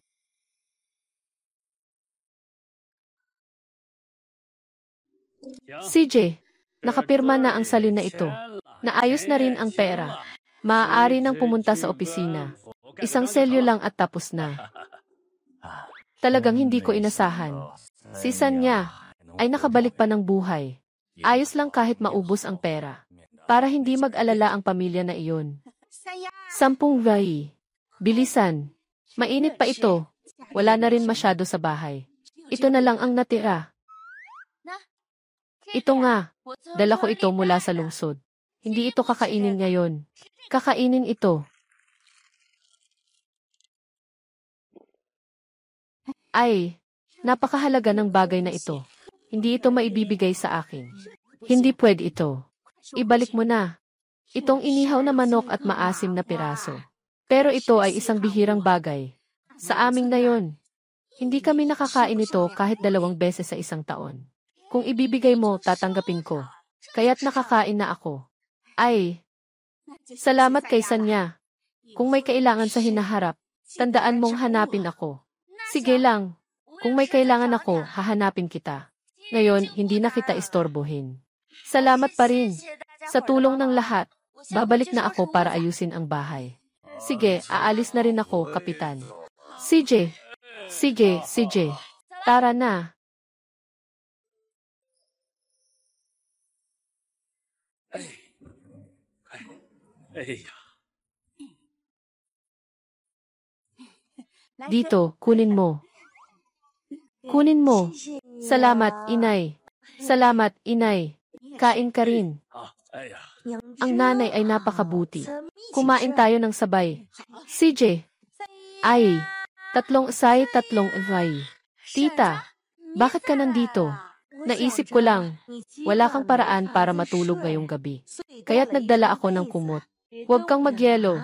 CJ, nakapirma na ang salin na ito. Naayos na rin ang pera. Maaari nang pumunta sa opisina. 1 selyo lang at tapos na. Talagang hindi ko inasahan. Si Sanya ay nakabalik pa ng buhay. Ayos lang kahit maubos ang pera. Para hindi mag-alala ang pamilya na iyon. 10 gai. Bilisan. Mainit pa ito. Wala na rin masyado sa bahay. Ito na lang ang natira. Ito nga. Dala ko ito mula sa lungsod. Hindi ito kakainin ngayon. Kakainin ito. Ay, napakahalaga ng bagay na ito. Hindi ito maibibigay sa akin. Hindi pwede ito. Ibalik mo na. Itong inihaw na manok at maasim na piraso. Pero ito ay isang bihirang bagay. Sa aming na yon. Hindi kami nakakain ito kahit 2 beses sa isang taon. Kung ibibigay mo, tatanggapin ko. Kaya't nakakain na ako. Ay, salamat kay Sanya. Kung may kailangan sa hinaharap, tandaan mong hanapin ako. Sige lang. Kung may kailangan ako, hahanapin kita. Ngayon, hindi na kita istorbohin. Salamat pa rin. Sa tulong ng lahat, babalik na ako para ayusin ang bahay. Sige, aalis na rin ako, Kapitan. CJ. Sige, CJ. Tara na. Dito, kunin mo. Kunin mo. Salamat, inay. Salamat, inay. Kain ka rin. Ang nanay ay napakabuti. Kumain tayo ng sabay. CJ. Ay. Tatlong ay. Tita, bakit ka nandito? Naisip ko lang, wala kang paraan para matulog ngayong gabi. Kaya't nagdala ako ng kumot. Huwag kang magyelo.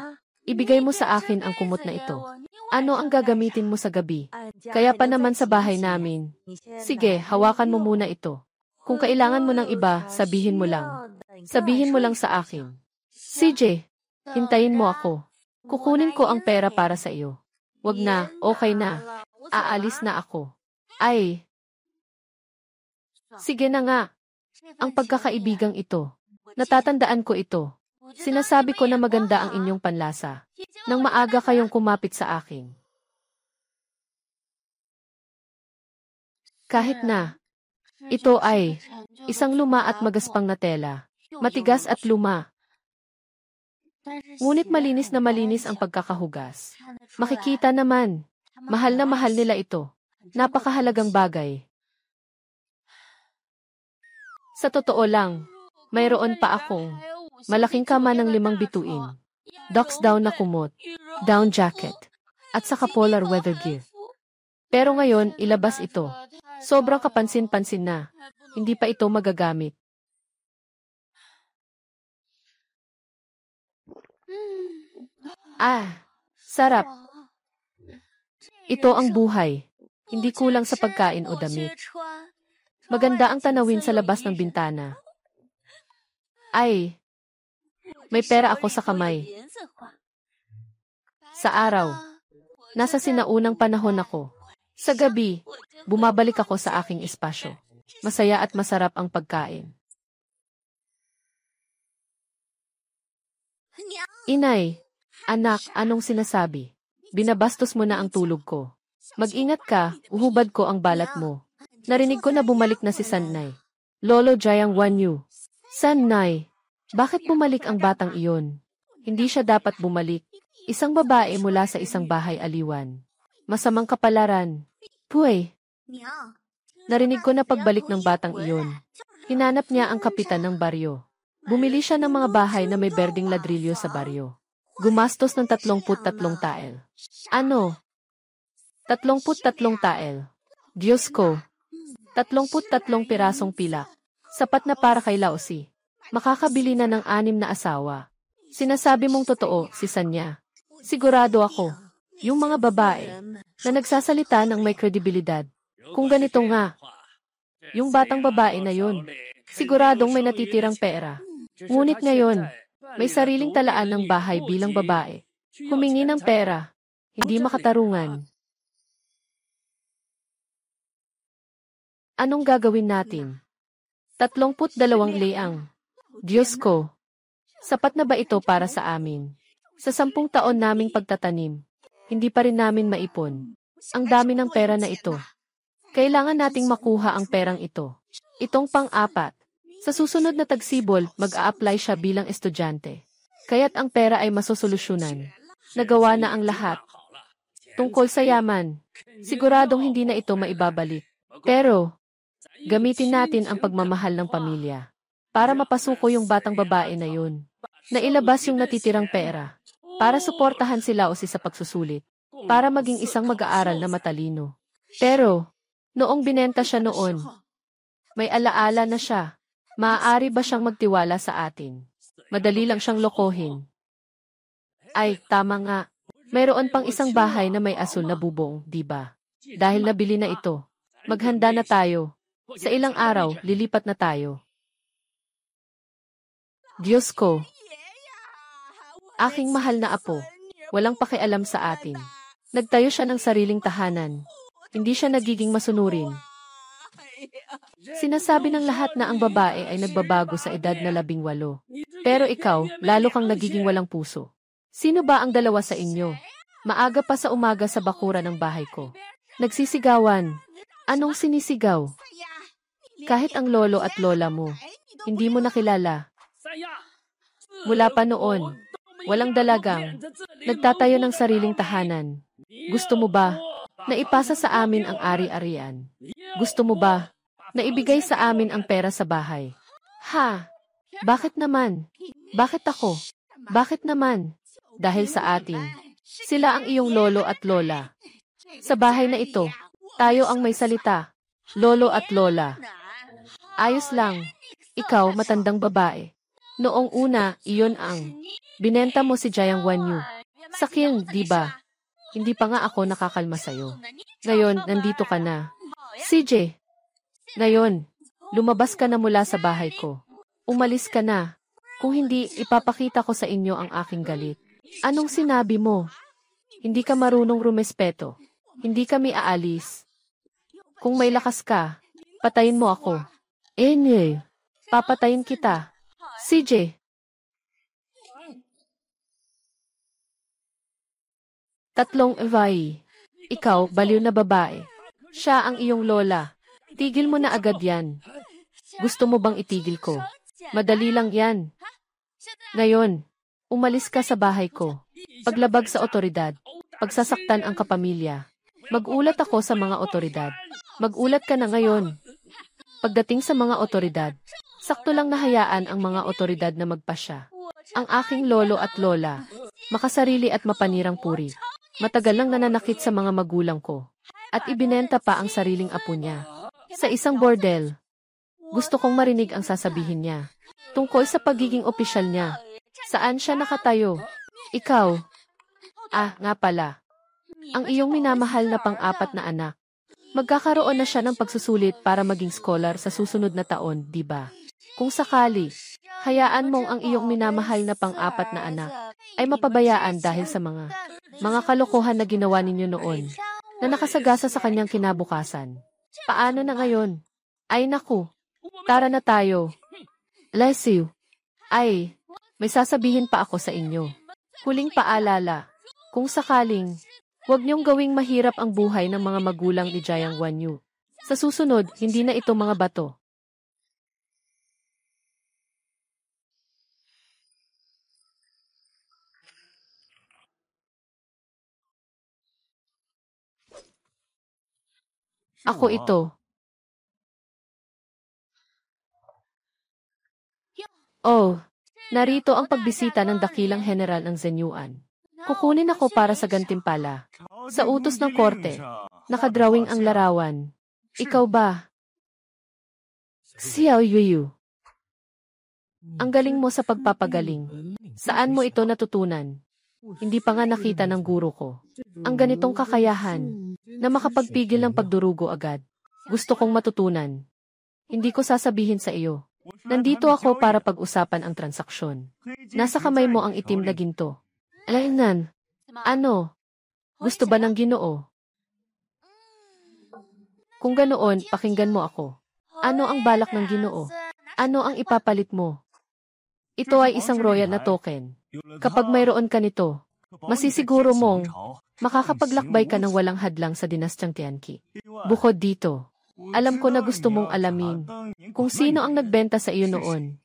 Ibigay mo sa akin ang kumot na ito. Ano ang gagamitin mo sa gabi? Kaya pa naman sa bahay namin. Sige, hawakan mo muna ito. Kung kailangan mo ng iba, sabihin mo lang. Sabihin mo lang sa akin. CJ, hintayin mo ako. Kukunin ko ang pera para sa iyo. Wag na, okay na. Aalis na ako. Ay. Sige na nga. Ang pagkakaibigang ito. Natatandaan ko ito. Sinasabi ko na maganda ang inyong panlasa. Nang maaga kayong kumapit sa akin. Kahit na. Ito ay isang luma at magaspang na tela. Matigas at luma. Ngunit malinis na malinis ang pagkakahugas. Makikita naman, mahal na mahal nila ito. Napakahalagang bagay. Sa totoo lang, mayroon pa akong malaking kama ng 5 bituin. Ducks down na kumot, down jacket, at saka polar weather gear. Pero ngayon, ilabas ito. Sobrang kapansin-pansin na. Hindi pa ito magagamit. Sarap. Ito ang buhay. Hindi kulang sa pagkain o damit. Maganda ang tanawin sa labas ng bintana. Ay, may pera ako sa kamay. Sa araw, nasa sinaunang panahon ako. Sa gabi, bumabalik ako sa aking espasyo. Masaya at masarap ang pagkain. Inay, anak, anong sinasabi? Binabastos mo na ang tulog ko. Mag-ingat ka, uhubad ko ang balat mo. Narinig ko na bumalik na si Sanay. Lolo Jayang Wanyu. Sanay, bakit bumalik ang batang iyon? Hindi siya dapat bumalik. Isang babae mula sa isang bahay aliwan. Masamang kapalaran. Puy. Narinig ko na pagbalik ng batang iyon. Hinanap niya ang kapitan ng baryo. Bumili siya ng mga bahay na may berdeng ladrilyo sa baryo. Gumastos ng 33 tael. Ano? 33 tael. Diyos ko. 33 pirasong pilak. Sapat na para kay Laosi. Makakabili na ng 6 na asawa. Sinasabi mong totoo, si Sanya. Sigurado ako. Yung mga babae na nagsasalita ng may kredibilidad. Kung ganito nga, yung batang babae na yun, siguradong may natitirang pera. Ngunit ngayon, may sariling talaan ng bahay bilang babae. Humingi ng pera, hindi makatarungan. Anong gagawin natin? 32 leang. Diyos ko, sapat na ba ito para sa amin? Sa 10 taon naming pagtatanim, hindi pa rin namin maipon. Ang dami ng pera na ito. Kailangan nating makuha ang perang ito. Itong pang-4. Sa susunod na tagsibol, mag-a-apply siya bilang estudyante. Kaya't ang pera ay masosolusyonan. Nagawa na ang lahat. Tungkol sa yaman, siguradong hindi na ito maibabalik. Pero, gamitin natin ang pagmamahal ng pamilya para mapasuko yung batang babae na yun. Nailabas yung natitirang pera para suportahan sila o sa pagsusulit, para maging isang mag-aaral na matalino. Pero, noong binenta siya noon, may alaala na siya. Maaari ba siyang magtiwala sa atin? Madali lang siyang lokohin. Ay, tama nga. Mayroon pang isang bahay na may asul na bubong, di ba? Dahil nabili na ito. Maghanda na tayo. Sa ilang araw, lilipat na tayo. Diyos ko. Aking mahal na apo. Walang pakialam sa atin. Nagtayo siya ng sariling tahanan. Hindi siya nagiging masunurin. Sinasabi ng lahat na ang babae ay nagbabago sa edad na 18. Pero ikaw, lalo kang nagiging walang puso. Sino ba ang dalawa sa inyo? Maaga pa sa umaga sa bakura ng bahay ko. Nagsisigawan. Anong sinisigaw? Kahit ang lolo at lola mo, hindi mo nakilala. Mula pa noon, walang dalagang, nagtatayo ng sariling tahanan. Gusto mo ba na ipasa sa amin ang ari-arian? Gusto mo ba na ibigay sa amin ang pera sa bahay? Ha? Bakit naman? Bakit ako? Bakit naman? Dahil sa atin. Sila ang iyong lolo at lola. Sa bahay na ito, tayo ang may salita. Lolo at lola. Ayos lang. Ikaw, matandang babae. Noong una, iyon ang binenta mo si Jiang Wanyu. Sakin, di ba? Hindi pa nga ako nakakalma sa'yo. Ngayon, nandito ka na. CJ. Ngayon, lumabas ka na mula sa bahay ko. Umalis ka na. Kung hindi, ipapakita ko sa inyo ang aking galit. Anong sinabi mo? Hindi ka marunong rumespeto. Hindi kami aalis. Kung may lakas ka, patayin mo ako. Papatayin kita. CJ. Tatlong Evai. Ikaw, baliw na babae. Siya ang iyong lola. Tigil mo na agad yan. Gusto mo bang itigil ko? Madali lang yan. Ngayon, umalis ka sa bahay ko. Paglabag sa otoridad. Pagsasaktan ang kapamilya. Mag-ulat ako sa mga otoridad. Mag-ulat ka na ngayon. Pagdating sa mga otoridad, sakto lang nahayaan ang mga otoridad na magpasya. Ang aking lolo at lola, makasarili at mapanirang puri. Matagal lang nananakit sa mga magulang ko. At ibinenta pa ang sariling apo niya. Sa isang bordel. Gusto kong marinig ang sasabihin niya. Tungkol sa pagiging opisyal niya. Saan siya nakatayo? Ikaw. Nga pala. Ang iyong minamahal na pang-apat na anak. Magkakaroon na siya ng pagsusulit para maging scholar sa susunod na taon, di ba? Kung sakali, hayaan mong ang iyong minamahal na pang-apat na anak ay mapabayaan dahil sa mga kalokohan na ginawa ninyo noon na nakasagasa sa kanyang kinabukasan. Paano na ngayon? Ay naku, tara na tayo. Leslie, may sasabihin pa ako sa inyo. Huling paalala, kung sakaling, huwag niyong gawing mahirap ang buhay ng mga magulang ni Jiang Wanyu. Sa susunod, hindi na ito mga bato. Ako ito. Oh, narito ang pagbisita ng dakilang general ng Zenyuan. Kukunin ako para sa gantimpala. Sa utos ng korte, nakadrawing ang larawan. Ikaw ba? Xiao Yuyu. Ang galing mo sa pagpapagaling. Saan mo ito natutunan? Hindi pa nga nakita ng guro ko. Ang ganitong kakayahan, na makapagpigil ng pagdurugo agad. Gusto kong matutunan. Hindi ko sasabihin sa iyo. Nandito ako para pag-usapan ang transaksyon. Nasa kamay mo ang itim na ginto. Alainan. Ano? Gusto ba ng Ginoo? Kung ganoon, pakinggan mo ako. Ano ang balak ng Ginoo? Ano ang ipapalit mo? Ito ay isang royal na token. Kapag mayroon ka nito, masisiguro mong makakapaglakbay ka ng walang hadlang sa dinastyang Tianqi. Bukod dito, alam ko na gusto mong alamin kung sino ang nagbenta sa iyo noon.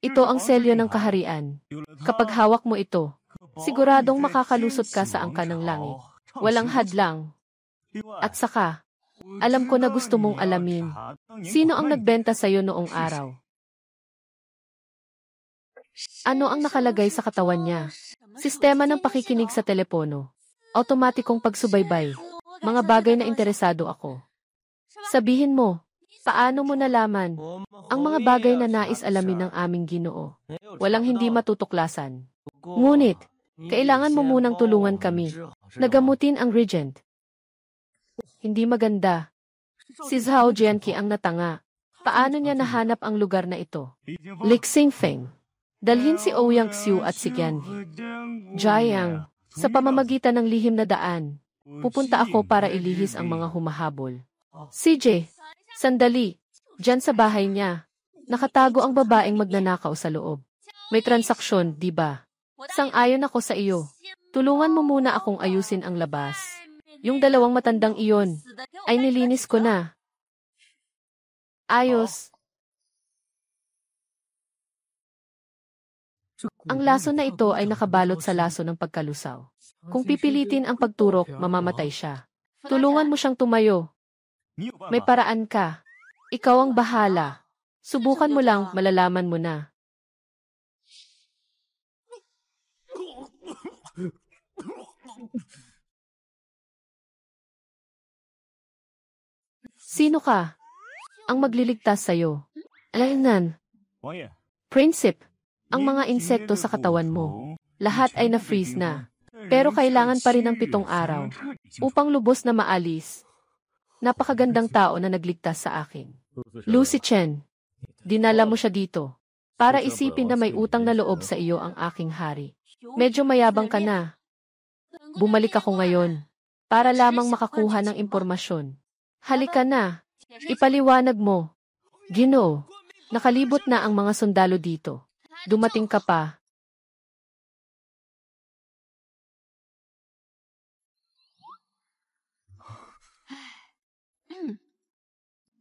Ito ang selyo ng kaharian. Kapag hawak mo ito, siguradong makakalusot ka sa angka ng langit. Walang hadlang. At saka, alam ko na gusto mong alamin sino ang nagbenta sa iyo noong araw. Ano ang nakalagay sa katawan niya? Sistema ng pakikinig sa telepono. Automatikong pagsubaybay. Mga bagay na interesado ako. Sabihin mo, paano mo nalaman ang mga bagay na nais alamin ng aming Ginoo? Walang hindi matutuklasan. Ngunit, kailangan mo munang tulungan kami na gamutin ang regent. Hindi maganda. Si Zhao Jianqi ang natanga. Paano niya nahanap ang lugar na ito? Lixing Feng. Dalhin si Ouyang Xiu at si Qian Jiang. Sa pamamagitan ng lihim na daan, pupunta ako para ilihis ang mga humahabol. CJ, sandali. Diyan sa bahay niya, nakatago ang babaeng magnanakaw sa loob. May transaksyon, di ba? Sang-ayon ako sa iyo. Tulungan mo muna akong ayusin ang labas. Yung dalawang matandang iyon, ay nilinis ko na. Ayos. Ang laso na ito ay nakabalot sa laso ng pagkalusaw. Kung pipilitin ang pagturok, mamamatay siya. Tulungan mo siyang tumayo. May paraan ka. Ikaw ang bahala. Subukan mo lang, malalaman mo na. Sino ka? Ang magliligtas sa'yo. Alaynan. Prinsip, ang mga insekto sa katawan mo, lahat ay na-freeze na. Pero kailangan pa rin ng 7 araw upang lubos na maalis. Napakagandang tao na nagligtas sa akin. Lucy Chen, dinala mo siya dito para isipin na may utang na loob sa iyo ang aking hari. Medyo mayabang ka na. Bumalik ako ngayon para lamang makakuha ng impormasyon. Halika na, ipaliwanag mo. Ginoo, nakalibot na ang mga sundalo dito. Dumating ka pa.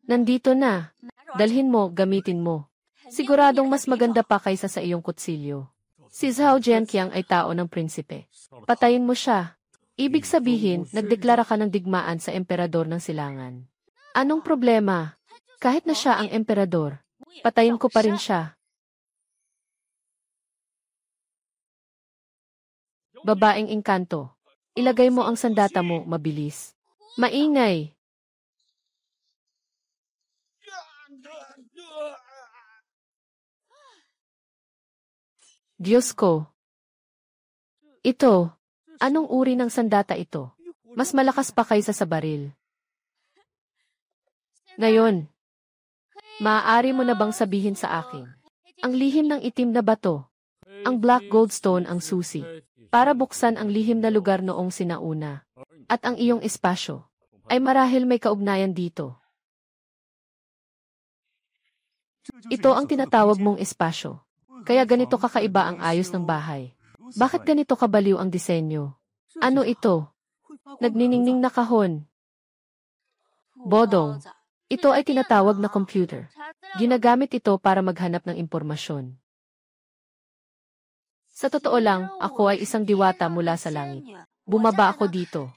Nandito na. Dalhin mo, gamitin mo. Siguradong mas maganda pa kaysa sa iyong kutsilyo. Si Zhao Jianqiang ay tao ng prinsipe. Patayin mo siya. Ibig sabihin, nagdeklara ka ng digmaan sa emperador ng silangan. Anong problema? Kahit na siya ang emperador, patayin ko pa rin siya. Babaeng engkanto, ilagay mo ang sandata mo, mabilis. Maingay. Diyos ko. Ito, anong uri ng sandata ito? Mas malakas pa kaysa sa baril. Ngayon, maaari mo na bang sabihin sa akin, ang lihim ng itim na bato, ang black goldstone ang susi, para buksan ang lihim na lugar noong sinauna, at ang iyong espasyo, ay marahil may kaugnayan dito. Ito ang tinatawag mong espasyo. Kaya ganito kakaiba ang ayos ng bahay. Bakit ganito kabaliw ang disenyo? Ano ito? Nagniningning na kahon. Bodong. Ito ay tinatawag na computer. Ginagamit ito para maghanap ng impormasyon. Sa totoo lang, ako ay isang diwata mula sa langit. Bumaba ako dito.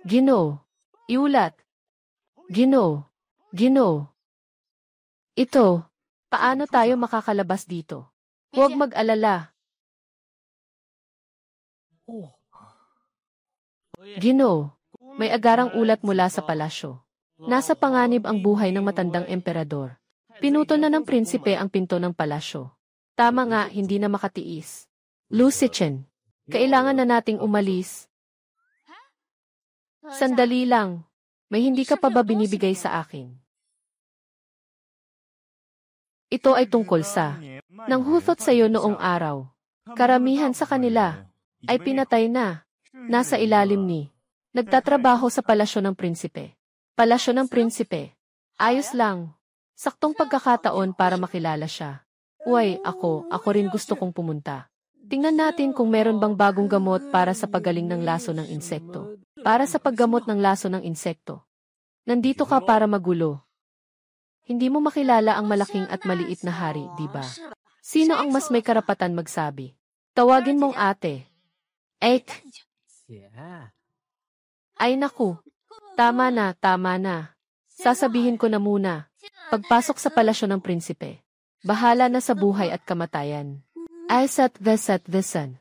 Ginoo. Iulat. Ginoo. Ginoo. Ito. Paano tayo makakalabas dito? Huwag mag-alala. Ginoo. May agarang ulat mula sa palasyo. Nasa panganib ang buhay ng matandang emperador. Pinuto na ng prinsipe ang pinto ng palasyo. Tama nga, hindi na makatiis. Lucy Chen, kailangan na nating umalis. Sandali lang. May hindi ka pa ba binibigay sa akin? Ito ay tungkol sa nanghuthot sa iyo noong araw. Karamihan sa kanila ay pinatay na. Nasa ilalim ni. Nagtatrabaho sa palasyo ng prinsipe. Palasyo ng prinsipe. Ayos lang. Saktong pagkakataon para makilala siya. Uy, ako rin gusto kong pumunta. Tingnan natin kung meron bang bagong gamot para sa pagaling ng laso ng insekto. Para sa paggamot ng laso ng insekto. Nandito ka para magulo. Hindi mo makilala ang malaking at maliit na hari, di ba? Sino ang mas may karapatan magsabi? Tawagin mong ate. Ek. Ay naku. Tama na. Sasabihin ko na muna. Pagpasok sa palasyo ng prinsipe. Bahala na sa buhay at kamatayan. Aysat vesan.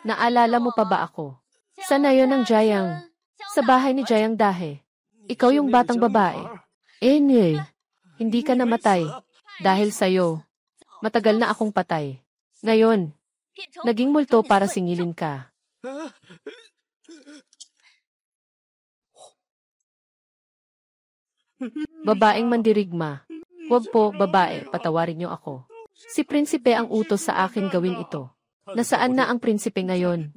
Naalala mo pa ba ako? Sana yon ang Jayang. Sa bahay ni Jayang Dahe. Ikaw yung batang babae. Hindi ka namatay. Dahil sa'yo. Matagal na akong patay. Ngayon, naging multo para singilin ka. Babaeng mandirigma. Huwag po, babae, patawarin niyo ako. Si prinsipe ang utos sa akin gawin ito. Nasaan na ang prinsipe ngayon?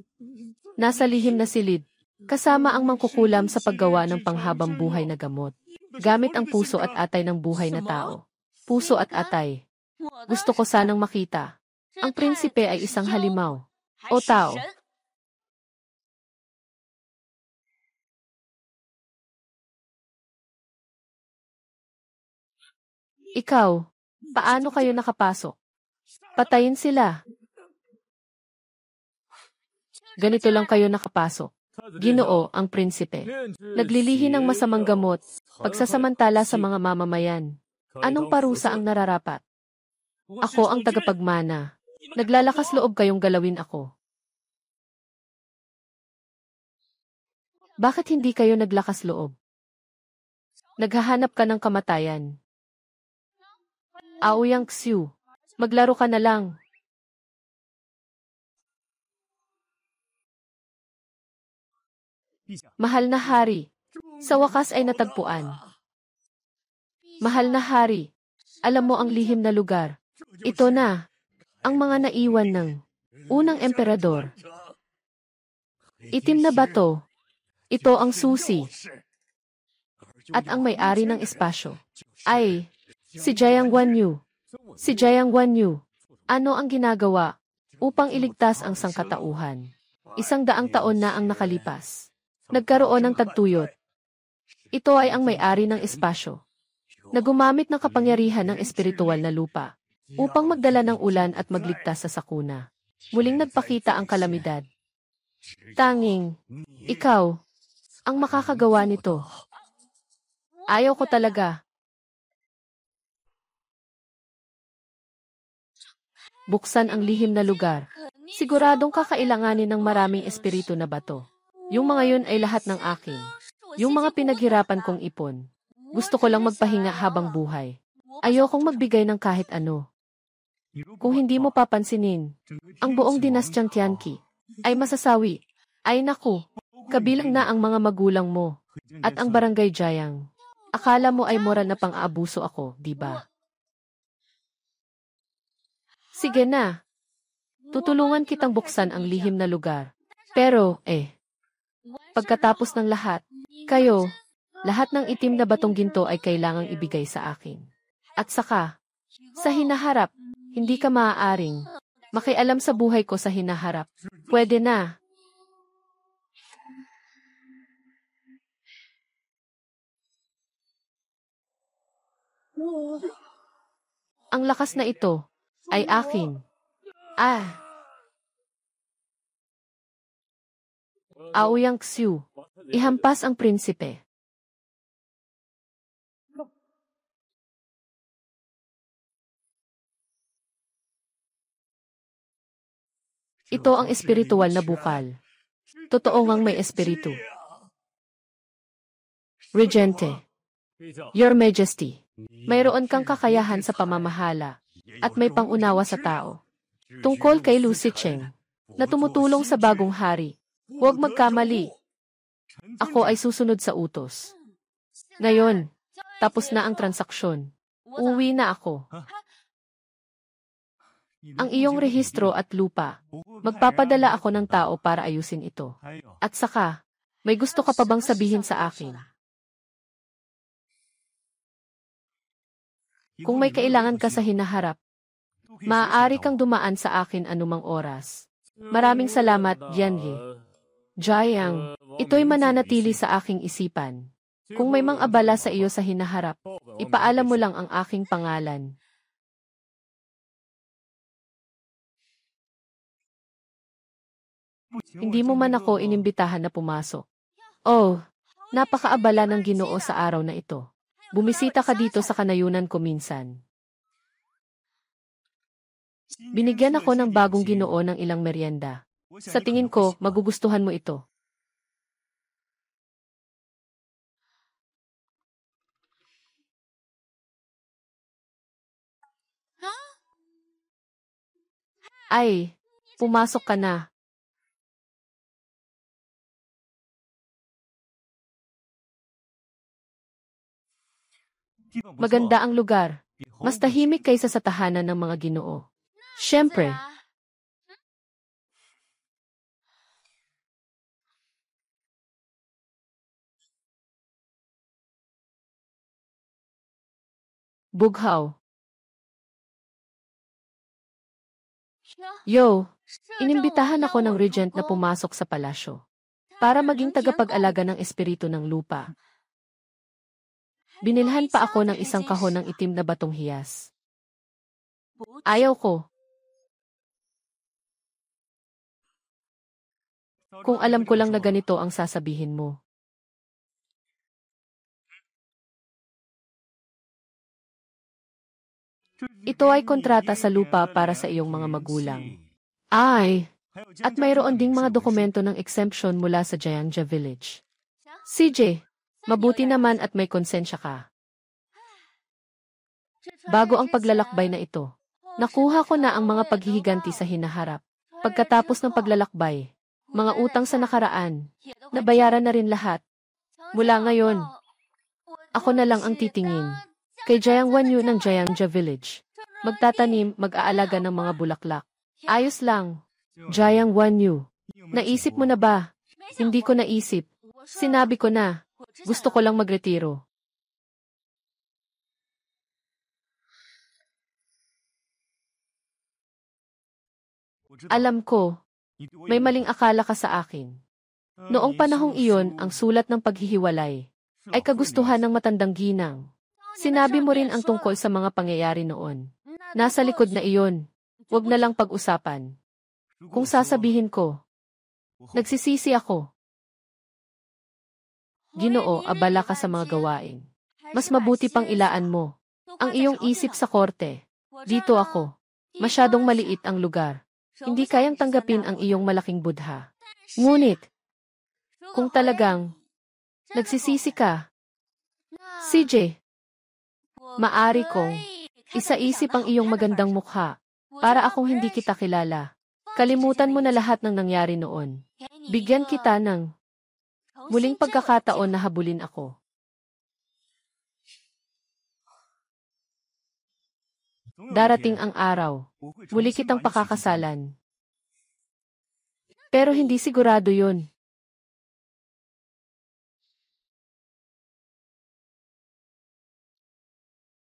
Nasa lihim na silid. Kasama ang mangkukulam sa paggawa ng panghabang buhay na gamot. Gamit ang puso at atay ng buhay na tao. Puso at atay. Gusto ko sanang makita. Ang prinsipe ay isang halimaw. O tao. Ikaw, paano kayo nakapasok? Patayin sila. Ganito lang kayo nakapasok. Ginoo, ang prinsipe. Naglilihi ng masamang gamot, pagsasamantala sa mga mamamayan. Anong parusa ang nararapat? Ako ang tagapagmana. Naglalakas loob kayong galawin ako. Bakit hindi kayo naglakas loob? Naghahanap ka ng kamatayan. Aoyang Xiu, maglaro ka na lang. Mahal na hari, sa wakas ay natagpuan. Mahal na hari, alam mo ang lihim na lugar. Ito na, ang mga naiwan ng unang emperador. Itim na bato. Ito ang susi. At ang may-ari ng espasyo ay si Jiang Guanyu. Si Jiang Guanyu. Ano ang ginagawa upang iligtas ang sangkatauhan? 100 taon na ang nakalipas. Nagkaroon ng tagtuyot. Ito ay ang may-ari ng espasyo na gumamit ng kapangyarihan ng espiritual na lupa upang magdala ng ulan at magligtas sa sakuna. Muling nagpakita ang kalamidad. Tanging, ikaw, ang makakagawa nito. Ayaw ko talaga. Buksan ang lihim na lugar. Siguradong kakailanganin ng maraming espiritu na bato. Yung mga yun ay lahat ng akin. Yung mga pinaghirapan kong ipon. Gusto ko lang magpahinga habang buhay. Ayokong magbigay ng kahit ano. Kung hindi mo papansinin, ang buong dinastyang Tianqi ay masasawi. Ay naku, kabilang na ang mga magulang mo at ang barangay Jiang. Akala mo ay moral na pang-aabuso ako, di ba? Sige na. Tutulungan kitang buksan ang lihim na lugar. Pero, pagkatapos ng lahat, kayo, lahat ng itim na batong ginto ay kailangang ibigay sa akin. At saka, sa hinaharap, hindi ka maaaring makialam sa buhay ko sa hinaharap. Pwede na. Ang lakas na ito ay akin. Aoyang Xiu, ihampas ang prinsipe. Ito ang espiritual na bukal. Totoo ngang may espiritu. Regente, Your Majesty, mayroon kang kakayahan sa pamamahala at may pangunawa sa tao. Tungkol kay Lu Sicheng, na tumutulong sa bagong hari. Huwag magkamali. Ako ay susunod sa utos. Ngayon, tapos na ang transaksyon. Uwi na ako. Ang iyong rehistro at lupa, magpapadala ako ng tao para ayusin ito. At saka, may gusto ka pa bang sabihin sa akin? Kung may kailangan ka sa hinaharap, maaari kang dumaan sa akin anumang oras. Maraming salamat, Yanhe. Jiang, ito'y mananatili sa aking isipan. Kung may mang-abala sa iyo sa hinaharap, ipaalam mo lang ang aking pangalan. Hindi mo man ako inimbitahan na pumasok. Oh, napakaabala ng Ginoo sa araw na ito. Bumisita ka dito sa kanayunan ko minsan. Binigyan ako ng bagong Ginoo ng ilang merienda. Sa tingin ko, magugustuhan mo ito. Ay, pumasok ka na. Maganda ang lugar. Mas tahimik kaysa sa tahanan ng mga Ginoo. Siyempre. Bughaw. Yo, inimbitahan ako ng regent na pumasok sa palasyo para maging tagapag-alaga ng espiritu ng lupa. Binilhan pa ako ng isang kahon ng itim na batong hiyas. Ayaw ko. Kung alam ko lang na ganito ang sasabihin mo. Ito ay kontrata sa lupa para sa iyong mga magulang. Ay! At mayroon ding mga dokumento ng exemption mula sa Jiangja Village. CJ, mabuti naman at may konsensya ka. Bago ang paglalakbay na ito, nakuha ko na ang mga paghihiganti sa hinaharap. Pagkatapos ng paglalakbay, mga utang sa nakaraan, nabayaran na rin lahat. Mula ngayon, ako na lang ang titingin. Kay Jiang Wanyu ng Jiangja Village. Magtatanim, mag-aalaga ng mga bulaklak. Ayos lang. Jiang Wanyu. Naisip mo na ba? Hindi ko naisip. Sinabi ko na. Gusto ko lang magretiro. Alam ko, may maling akala ka sa akin. Noong panahong iyon, ang sulat ng paghihiwalay ay kagustuhan ng matandang ginang. Sinabi mo rin ang tungkol sa mga pangyayari noon. Nasa likod na iyon. Huwag na lang pag-usapan. Kung sasabihin ko, nagsisisi ako. Ginoo, abala ka sa mga gawain. Mas mabuti pang ilaan mo ang iyong isip sa korte. Dito ako. Masyadong maliit ang lugar. Hindi kayang tanggapin ang iyong malaking budha. Ngunit, kung talagang nagsisisi ka, CJ, maari kong isaisip ang iyong magandang mukha para akong hindi kita kilala. Kalimutan mo na lahat ng nangyari noon. Bigyan kita ng muling pagkakataon na habulin ako. Darating ang araw, muli kitang pakakasalan. Pero hindi sigurado yun.